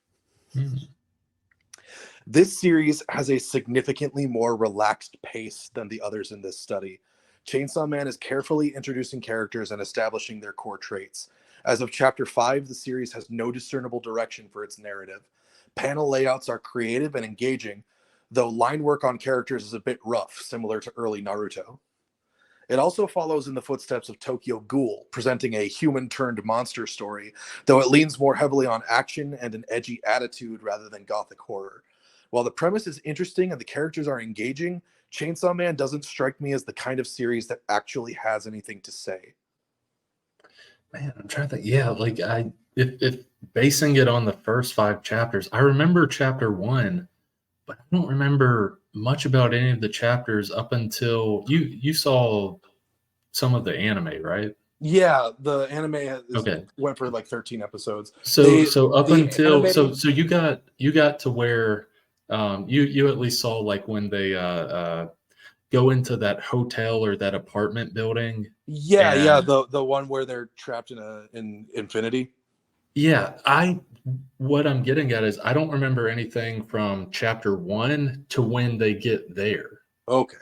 This series has a significantly more relaxed pace than the others in this study. Chainsaw Man is carefully introducing characters and establishing their core traits. As of chapter 5, the series has no discernible direction for its narrative. Panel layouts are creative and engaging, though line work on characters is a bit rough, similar to early Naruto. It also follows in the footsteps of Tokyo Ghoul, presenting a human-turned-monster story, though it leans more heavily on action and an edgy attitude rather than gothic horror. While the premise is interesting and the characters are engaging, Chainsaw Man doesn't strike me as the kind of series that actually has anything to say. Man, I'm trying to think. Yeah, like if basing it on the first 5 chapters, I remember chapter 1, but I don't remember much about any of the chapters up until you saw some of the anime, right? Yeah, the anime Okay. went for like 13 episodes. So up the until animated- so you got to where you at least saw like when they go into that hotel or that apartment building. Yeah, and- the one where they're trapped in infinity. Yeah, what I'm getting at is I don't remember anything from chapter 1 to when they get there. Okay.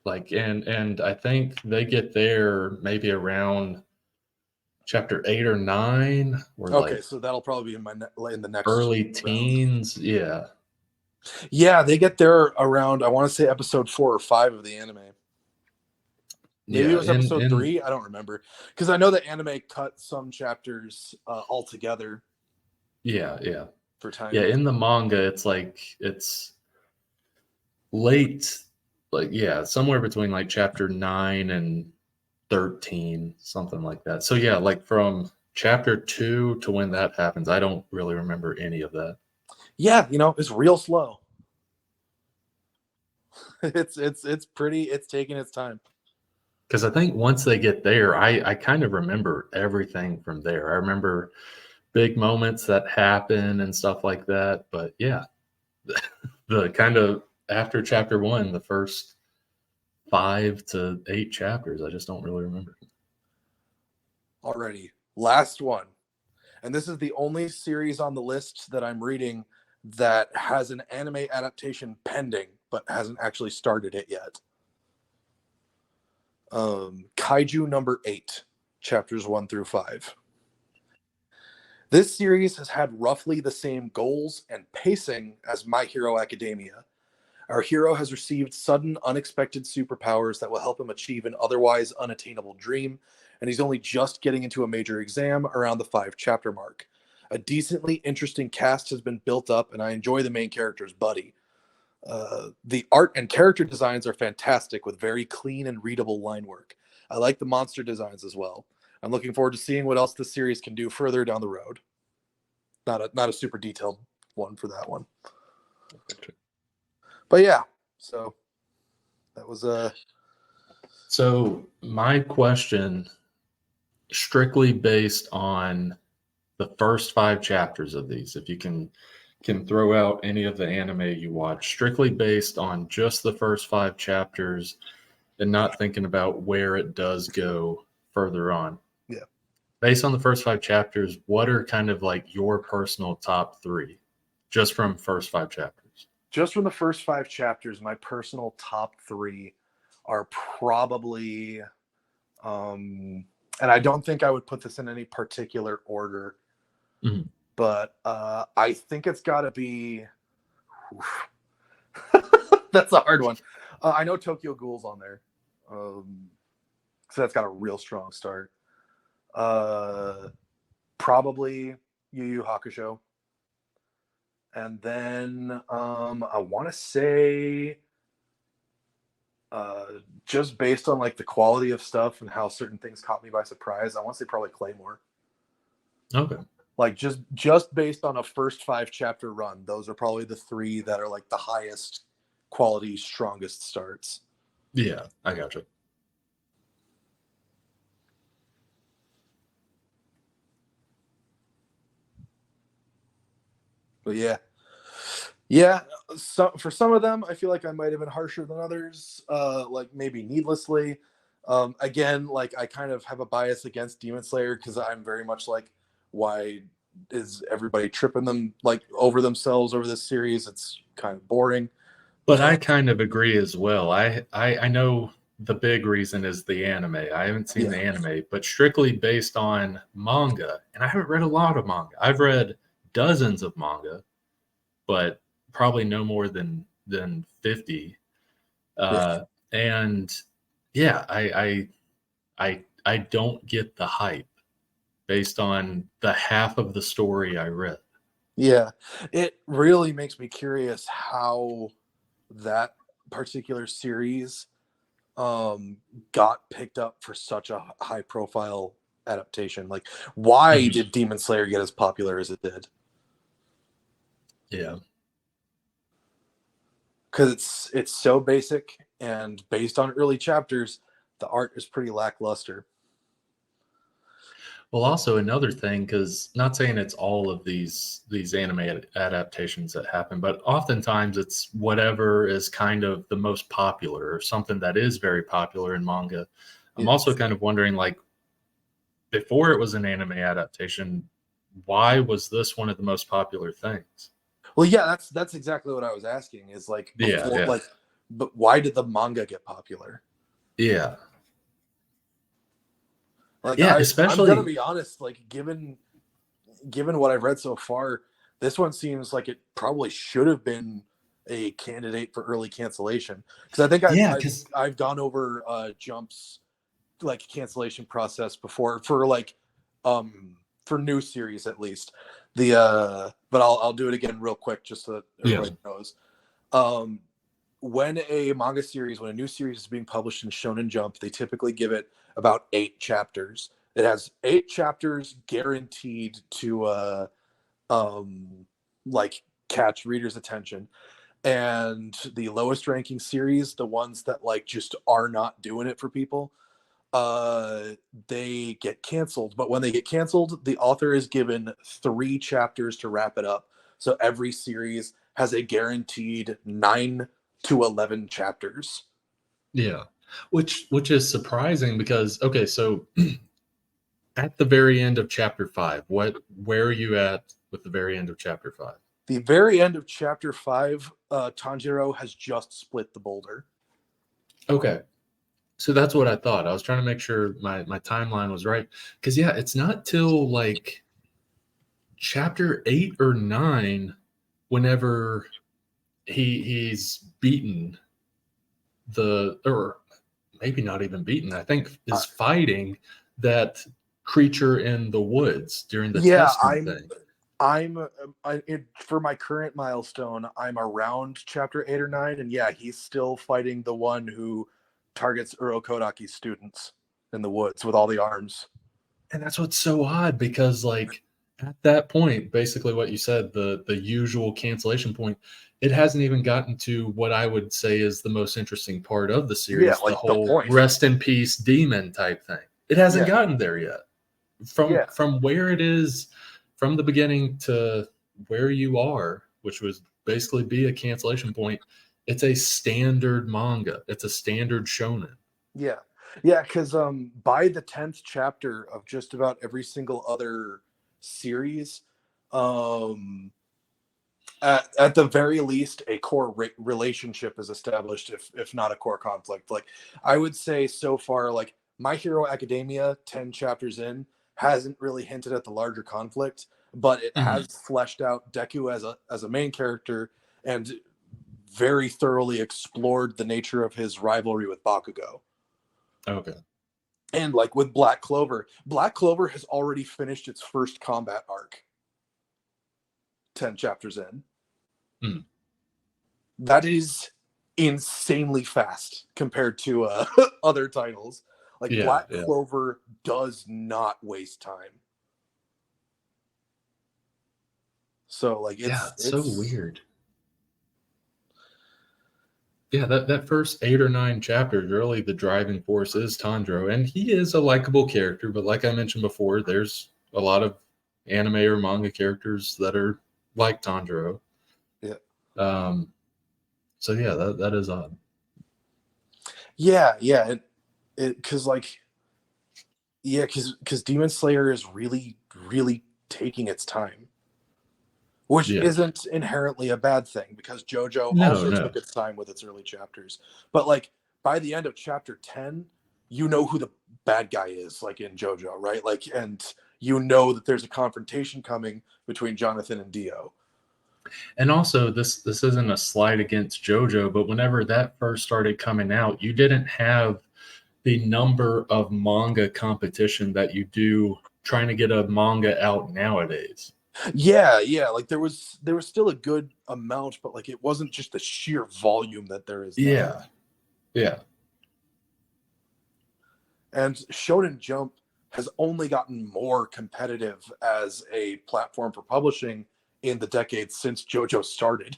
Like and I think they get there maybe around chapter 8 or 9 or Okay, like so that'll probably be in the next early round. teens. Yeah. Yeah, they get there around, I want to say episode 4 or 5 of the anime. Maybe it was episode 3. I don't remember, because I know the anime cut some chapters altogether. Yeah. For time. Yeah, in the manga, it's like it's late, like somewhere between like chapter 9 and 13, something like that. So yeah, like from chapter 2 to when that happens, I don't really remember any of that. Yeah, it's real slow. It's taking its time. Because I think once they get there, I kind of remember everything from there. I remember big moments that happen and stuff like that. But yeah, the kind of after chapter 1, the first 5 to 8 chapters, I just don't really remember. Alrighty, last one. And this is the only series on the list that I'm reading that has an anime adaptation pending, but hasn't actually started it yet. Kaiju number 8, chapters 1 through 5. This series has had roughly the same goals and pacing as My Hero Academia. Our hero has received sudden, unexpected superpowers that will help him achieve an otherwise unattainable dream, and he's only just getting into a major exam around the 5-chapter mark. A decently interesting cast has been built up, and I enjoy the main character's buddy. The art and character designs are fantastic with very clean and readable line work. I like the monster designs as well. I'm looking forward to seeing what else the series can do further down the road. Not a super detailed one for that one. But yeah, so that was So my question, strictly based on the first 5 chapters of these, if you can throw out any of the anime you watch, strictly based on just the first 5 chapters and not thinking about where it does go further on. Yeah. Based on the first 5 chapters, what are kind of like your personal top 3 just from first 5 chapters? Just from the first 5 chapters, my personal top 3 are probably and I don't think I would put this in any particular order. Mm-hmm. But I think it's got to be. That's a hard one. I know Tokyo Ghoul's on there, so that's got a real strong start. Probably Yu Yu Hakusho, and then I want to say Just based on like the quality of stuff and how certain things caught me by surprise, I want to say probably Claymore. Okay. Like just based on a first 5-chapter run, those are probably the 3 that are like the highest quality, strongest starts. Yeah, I gotcha. But yeah. So for some of them, I feel like I might have been harsher than others, like maybe needlessly. Again, like I kind of have a bias against Demon Slayer because I'm very much like, why is everybody tripping them like over themselves over this series? It's kind of boring. But I kind of agree as well. I know the big reason is the anime. I haven't seen the anime, but strictly based on manga, and I haven't read a lot of manga. I've read dozens of manga, but probably no more than 50. And yeah, I don't get the hype based on the half of the story I read. Yeah, it really makes me curious how that particular series got picked up for such a high profile adaptation. Like, why did Demon Slayer get as popular as it did? Yeah, because it's so basic and based on early chapters, the art is pretty lackluster. well, also another thing, because not saying it's all of these anime adaptations that happen, but oftentimes it's whatever is kind of the most popular or something that is very popular in manga. I'm also kind of wondering, like, before it was an anime adaptation, why was this one of the most popular things? Well, yeah, that's exactly what I was asking. Is like, before, Yeah. like, but why did the manga get popular? Yeah. Like, Yeah, I'm gonna especially be honest. Like, given what I've read so far, this one seems like it probably should have been a candidate for early cancellation, because I think I've gone over Jump's like cancellation process before for like for new series at least. But I'll do it again real quick just so that everybody knows. When a new series is being published in Shonen Jump, they typically give it about 8 chapters. It has 8 chapters guaranteed to like catch readers' attention. And the lowest ranking series, the ones that like just are not doing it for people, they get canceled. But when they get canceled, the author is given 3 chapters to wrap it up. So every series has a guaranteed 9 to 11 chapters. Yeah, which is surprising because, okay, so at the very end of chapter 5, where are you at with the very end of chapter 5? The very end of chapter 5, Tanjiro has just split the boulder. Okay. So that's what I thought. I was trying to make sure my timeline was right. Because, yeah, it's not till like chapter 8 or 9 whenever he's beaten or maybe not even beaten, I think is fighting that creature in the woods during the testing thing. For my current milestone, I'm around chapter 8 or 9, and yeah, he's still fighting the one who targets Urokodaki's students in the woods with all the arms. And that's what's so odd, because like at that point, basically what you said, the usual cancellation point, it hasn't even gotten to what I would say is the most interesting part of the series, like the whole rest in peace demon type thing. It hasn't gotten there yet. From where it is from the beginning to where you are, which was basically be a cancellation point, it's a standard manga. It's a standard shonen. Yeah, because by the 10th chapter of just about every single other series, at the very least, a core relationship is established, if not a core conflict. Like, I would say so far, like My Hero Academia, 10 chapters in, hasn't really hinted at the larger conflict, but it has fleshed out Deku as a main character and very thoroughly explored the nature of his rivalry with Bakugo. Okay. And like with Black Clover has already finished its first combat arc 10 chapters in. That is insanely fast compared to other titles. Like Black Clover does not waste time. So like it's so weird. Yeah, that first 8 or 9 chapters, really the driving force is Tanjiro, and he is a likable character. But like I mentioned before, there's a lot of anime or manga characters that are like Tanjiro. Yeah. So yeah, that is odd. Yeah, because Demon Slayer is really, really taking its time, which isn't inherently a bad thing, because JoJo also took its time with its early chapters. But like by the end of chapter 10, you know who the bad guy is, like in JoJo, right? Like, and you know that there's a confrontation coming between Jonathan and Dio. And also, this isn't a slight against JoJo, but whenever that first started coming out, you didn't have the number of manga competition that you do trying to get a manga out nowadays. Yeah, like there was still a good amount, but like it wasn't just the sheer volume that there is now. Yeah. And Shonen Jump has only gotten more competitive as a platform for publishing in the decades since JoJo started.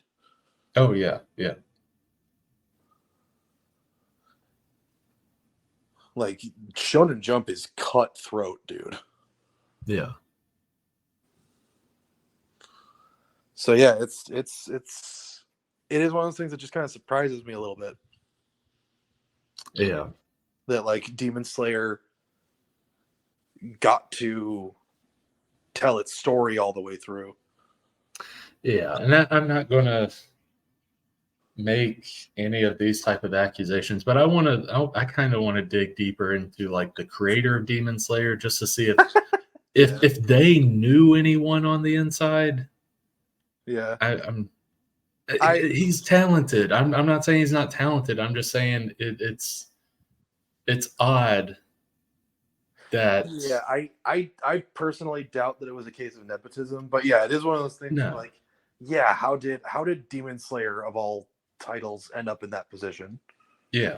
Oh yeah. Like Shonen Jump is cutthroat, dude. Yeah. So yeah, it is one of those things that just kind of surprises me a little bit. Yeah. That like Demon Slayer got to tell its story all the way through. Yeah, and I'm not going to make any of these type of accusations, but I kind of want to dig deeper into like the creator of Demon Slayer, just to see if they knew anyone on the inside. Yeah, he's talented. I'm not saying he's not talented. I'm just saying it's odd that. Yeah, I personally doubt that it was a case of nepotism, but yeah, it is one of those things. No. Like, yeah, how did Demon Slayer of all titles end up in that position? Yeah.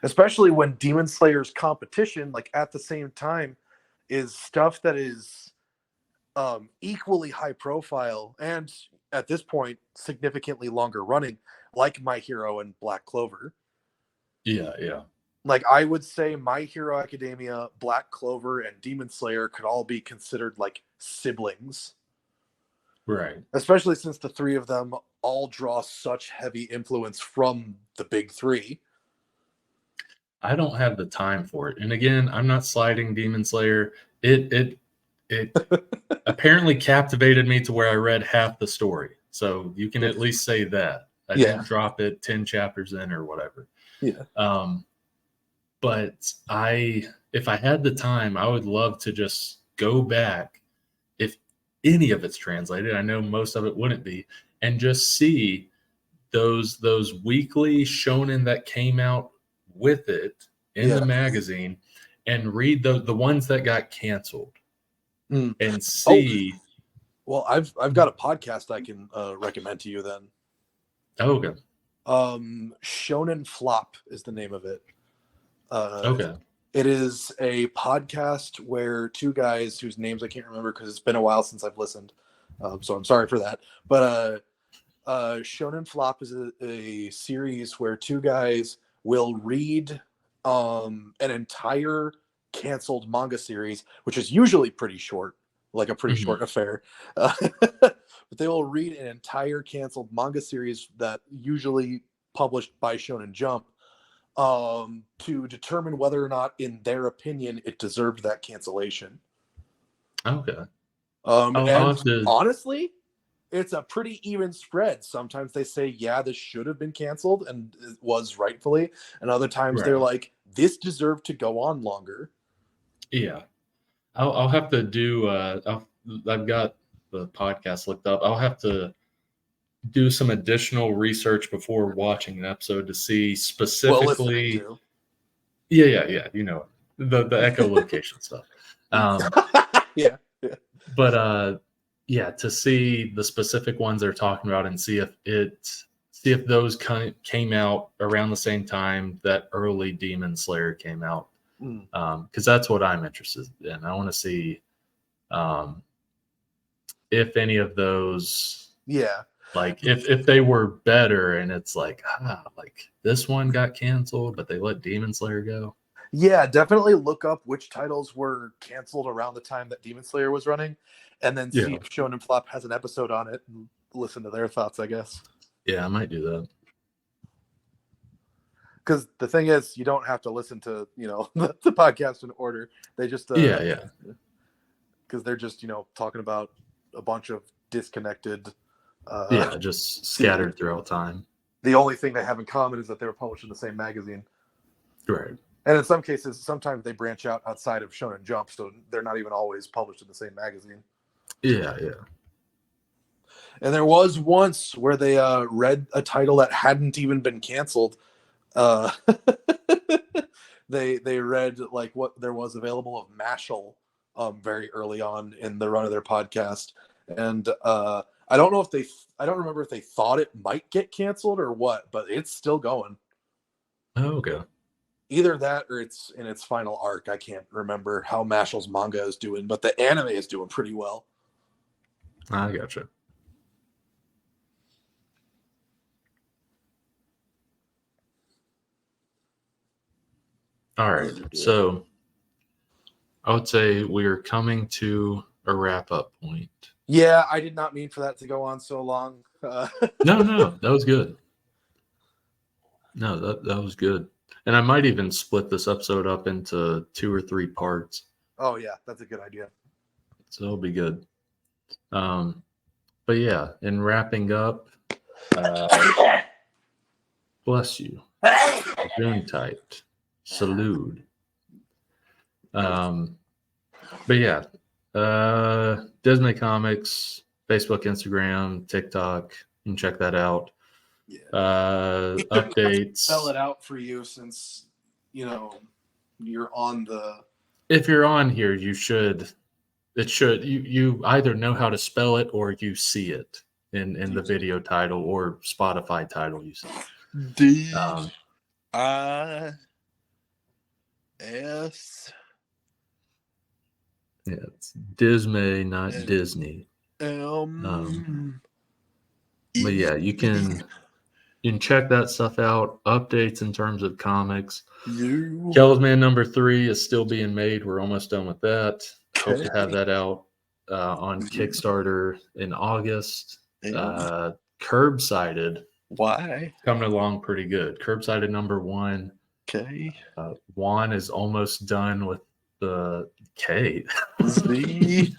Especially when Demon Slayer's competition, like at the same time, is stuff that is equally high profile and at this point significantly longer running, like My Hero and Black Clover. Yeah. Like I would say My Hero Academia, Black Clover, and Demon Slayer could all be considered like siblings. Right. Especially since the three of them all draw such heavy influence from the big three. I don't have the time for it. And again, I'm not sliding Demon Slayer. It apparently captivated me to where I read half the story. So you can at least say that. I didn't drop it 10 chapters in or whatever. Yeah. But if I had the time, I would love to just go back, if any of it's translated, I know most of it wouldn't be, and just see those weekly shonen that came out with it in the magazine, and read the ones that got canceled and see. Well, I've got a podcast I can recommend to you then. Oh, okay. Shonen Flop is the name of it. Okay. It is a podcast where two guys whose names I can't remember because it's been a while since I've listened. So I'm sorry for that. But Shonen Flop is a series where two guys will read an entire canceled manga series, which is usually pretty short, like a pretty short affair. But they will read an entire canceled manga series that usually published by Shonen Jump to determine whether or not, in their opinion, it deserved that cancellation. Okay. Honestly, it's a pretty even spread. Sometimes they say, yeah, this should have been canceled, and it was rightfully. And other times they're like, this deserved to go on longer. Yeah. I'll have to do, I've got the podcast looked up. I'll have to do some additional research before watching an episode to see specifically. Yeah. You know, the echolocation stuff. Yeah. But to see the specific ones they're talking about and see if it see if those came out around the same time that early Demon Slayer came out, because that's what I'm interested in. I want to see if any of those, like if they were better, and it's like this one got canceled, but they let Demon Slayer go. Yeah, definitely look up which titles were canceled around the time that Demon Slayer was running, and then see if Shonen Flop has an episode on it and listen to their thoughts, I guess. Yeah, I might do that. Because the thing is, you don't have to listen to, the podcast in order. They just because they're just talking about a bunch of disconnected just scattered throughout time. The only thing they have in common is that they were published in the same magazine, right? And in some cases, sometimes they branch out outside of Shonen Jump, so they're not even always published in the same magazine. Yeah. And there was once where they read a title that hadn't even been canceled. They read like what there was available of Mashal very early on in the run of their podcast, and I don't remember if they thought it might get canceled or what, but it's still going. Oh, okay. Either that or it's in its final arc. I can't remember how Mashal's manga is doing, but the anime is doing pretty well. I gotcha. All right. So I would say we're coming to a wrap-up point. Yeah, I did not mean for that to go on so long. No, that was good. No, that was good. And I might even split this episode up into 2 or 3 parts. Oh, yeah, that's a good idea. So it'll be good. But yeah, in wrapping up, bless you. Doing tight. Salute. But yeah, Dismay Comics, Facebook, Instagram, TikTok. You can check that out. Updates. Spell it out for you since you're on the. If you're on here, you should. It should. You either know how to spell it or you see it in the video title or Spotify title. You see. D-I-S. Yeah, it's Dismay, not Disney. But yeah, you can check that stuff out. Updates in terms of comics. Kelvman number 3 is still being made. We're almost done with that. Hope to have that out on Kickstarter in August. Curbsided. Why? Coming along pretty good. Curbsided number 1. Okay. Juan is almost done with the K. Z.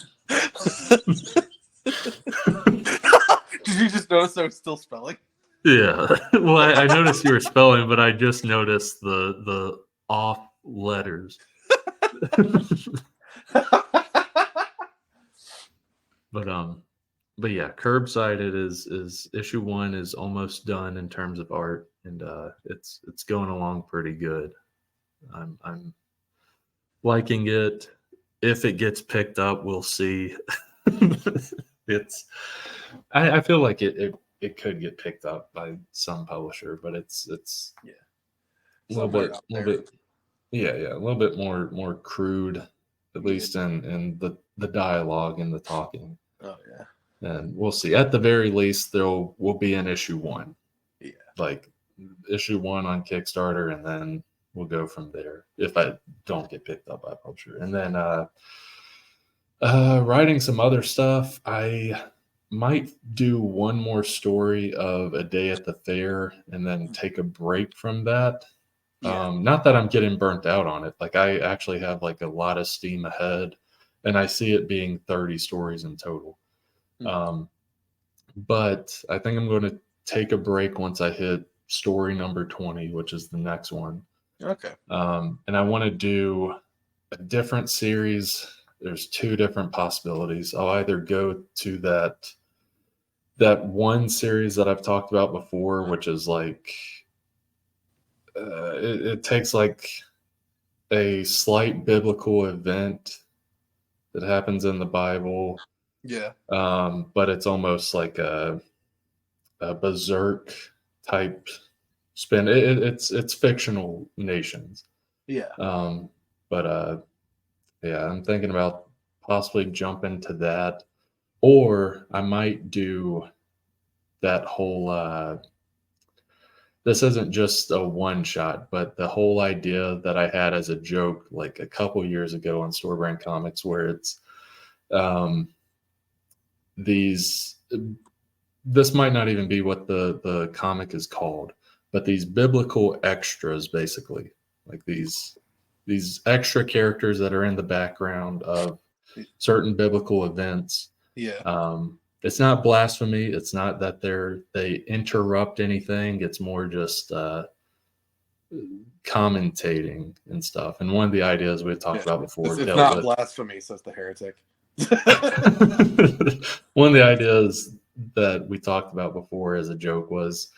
Did you just notice I was still spelling? Yeah. Well, I noticed you were spelling, but I just noticed the off letters. But yeah, Curbsided is issue 1 is almost done in terms of art, and it's going along pretty good. I'm liking it. If it gets picked up, we'll see. I feel like it could get picked up by some publisher, but it's a little bit a little bit more crude, at least in the dialogue and the talking. Oh yeah. And we'll see. At the very least, there will be an issue 1. Yeah. Like issue 1 on Kickstarter, and then we'll go from there if I don't get picked up by a publisher. And then writing some other stuff. I might do one more story of a day at the fair and then take a break from that. Yeah. Not that I'm getting burnt out on it. Like I actually have like a lot of steam ahead, and I see it being 30 stories in total. But I think I'm going to take a break once I hit story number 20, which is the next one. Okay. And I want to do a different series. There's 2 different possibilities. I'll either go to that one series that I've talked about before, which is like it takes like a slight biblical event that happens in the Bible. Yeah. But it's almost like a berserk type spin. It's fictional nations. Yeah. But yeah, I'm thinking about possibly jumping to that, or I might do that whole. This isn't just a one shot, but the whole idea that I had as a joke like a couple years ago on Store Brand Comics, where it's um, these. This might not even be what the comic is called, but these biblical extras, basically, like these extra characters that are in the background of certain biblical events. Yeah. It's not blasphemy. It's not that they interrupt anything. It's more just commentating and stuff. And one of the ideas we talked about before It's dealt not with blasphemy, says the heretic. one of the ideas that we talked about before as a joke was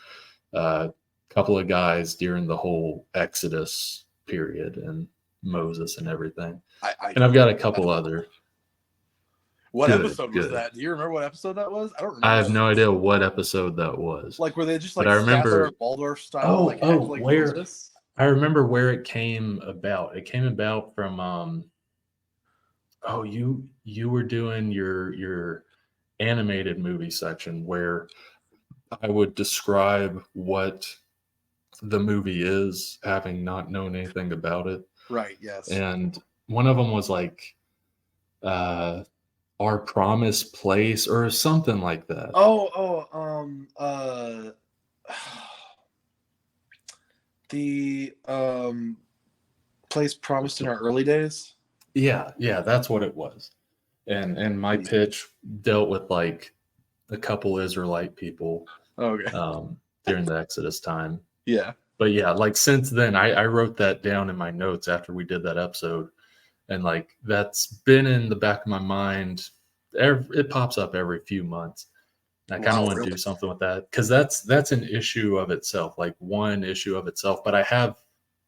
a couple of guys during the whole Exodus period and Moses and everything. And I've got a couple other. What episode was that? Do you remember what episode that was? I don't remember. I have no idea what episode that was. Like, were they just like I remember Waldorf style? where Moses? I remember where it came about. It came about from you were doing your animated movie section where I would describe what the movie is, having not known anything about it. Right, yes. And one of them was like Our Promised Place or something like that. The place promised in our early days. Yeah, that's what it was. And my pitch dealt with like a couple Israelite people during the Exodus time. Yeah. But yeah, like since then, I wrote that down in my notes after we did that episode. And like that's been in the back of my mind. It pops up every few months. I kind of want to do something with that because that's an issue of itself, like one issue of itself. But I have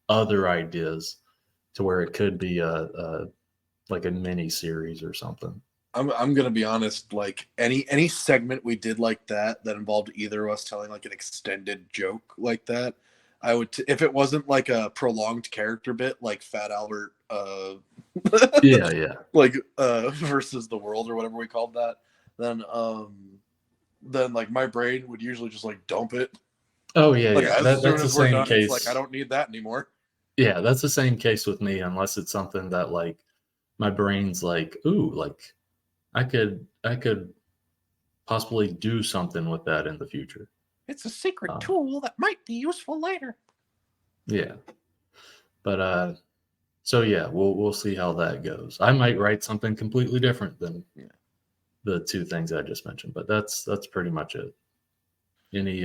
other ideas to where it could be like a mini series or something. I'm gonna be honest. Like any segment we did like that involved either of us telling like an extended joke like that, I would if it wasn't like a prolonged character bit like Fat Albert. Yeah. Like versus the world or whatever we called that. Then like my brain would usually just like dump it. Oh yeah, like, yeah. That's the same done, case. Like I don't need that anymore. Yeah, that's the same case with me, unless it's something that like my brain's like, ooh, like I could possibly do something with that in the future. It's a secret tool that might be useful later. Yeah. But so yeah, we'll see how that goes. I might write something completely different than the two things I just mentioned, but that's pretty much it. Any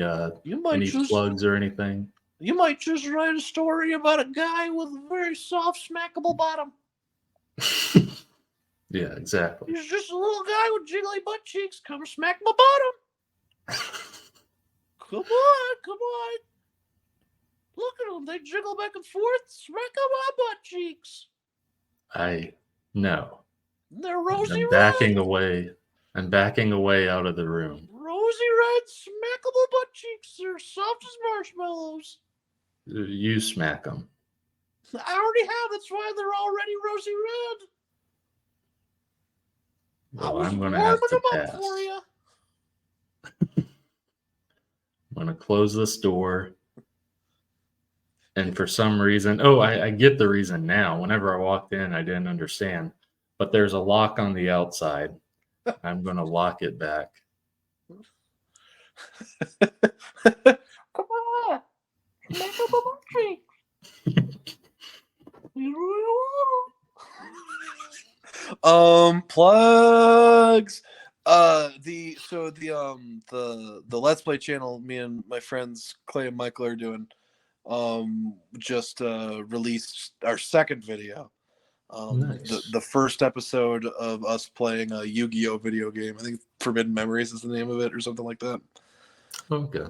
plugs or anything? You might just write a story about a guy with a very soft, smackable bottom. Yeah, exactly. He's just a little guy with jiggly butt cheeks. Come smack my bottom. Come on. Look at them. They jiggle back and forth. Smack on my butt cheeks. I know. They're rosy red. I'm backing away out of the room. Rosy red, smackable butt cheeks. They're soft as marshmallows. You smack them. I already have. That's why they're already rosy red. Well, I'm going to have to pass. For you. I'm going to close this door. And for some reason, I get the reason now. Whenever I walked in, I didn't understand. But there's a lock on the outside. I'm going to lock it back. Come on. Make up a cheeks. Plugs. The Let's Play channel me and my friends Clay and Michael are doing just released our second video. Nice. The first episode of us playing a Yu-Gi-Oh video game. I think Forbidden Memories is the name of it or something like that. Okay.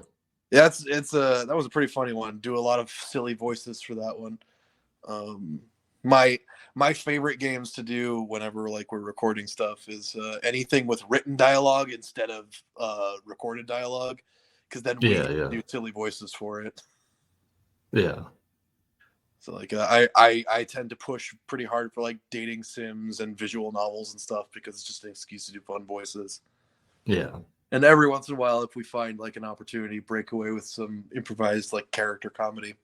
Yeah, that was a pretty funny one. Do a lot of silly voices for that one. My favorite games to do whenever like we're recording stuff is anything with written dialogue instead of recorded dialogue. because then we Yeah. do silly voices for it. Yeah. So like I tend to push pretty hard for like dating sims and visual novels and stuff because it's just an excuse to do fun voices. Yeah. And every once in a while, if we find like an opportunity, break away with some improvised like character comedy.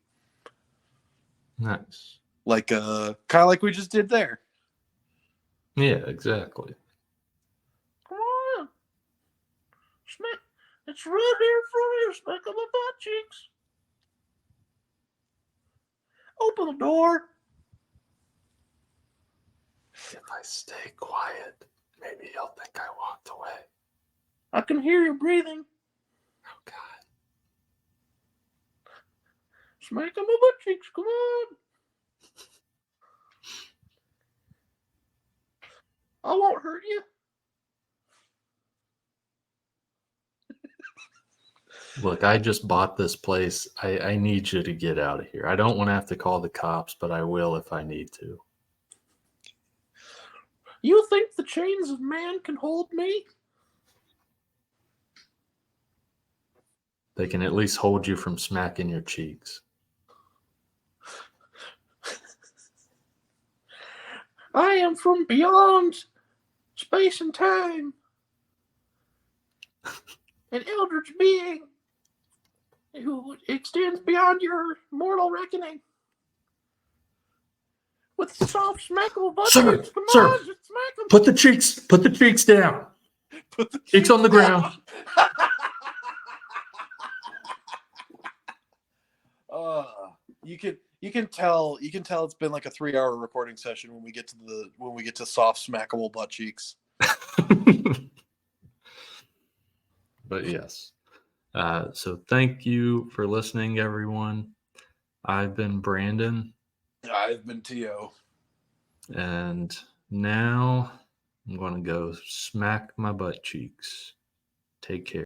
Nice. Like kind of like we just did there. Yeah, exactly. Come on. Smack. It's right here for you. Smack on my butt cheeks. Open the door. If I stay quiet, maybe you'll think I walked away. I can hear you breathing. Oh, God. Smack on my butt cheeks. Come on. I won't hurt you. Look, I just bought this place. I need you to get out of here. I don't want to have to call the cops, but I will if I need to. You think the chains of man can hold me? They can at least hold you from smacking your cheeks. I am from beyond space and time. An eldritch being who extends beyond your mortal reckoning. With soft smackable butt cheeks. Come on, just smack them. Put the cheeks down. Put the Cheeks on the ground. You can tell it's been like a 3-hour recording session when we get to soft smackable butt cheeks. But yes. So thank you for listening, everyone. I've been Brandon. I've been Teo. And now I'm going to go smack my butt cheeks. Take care.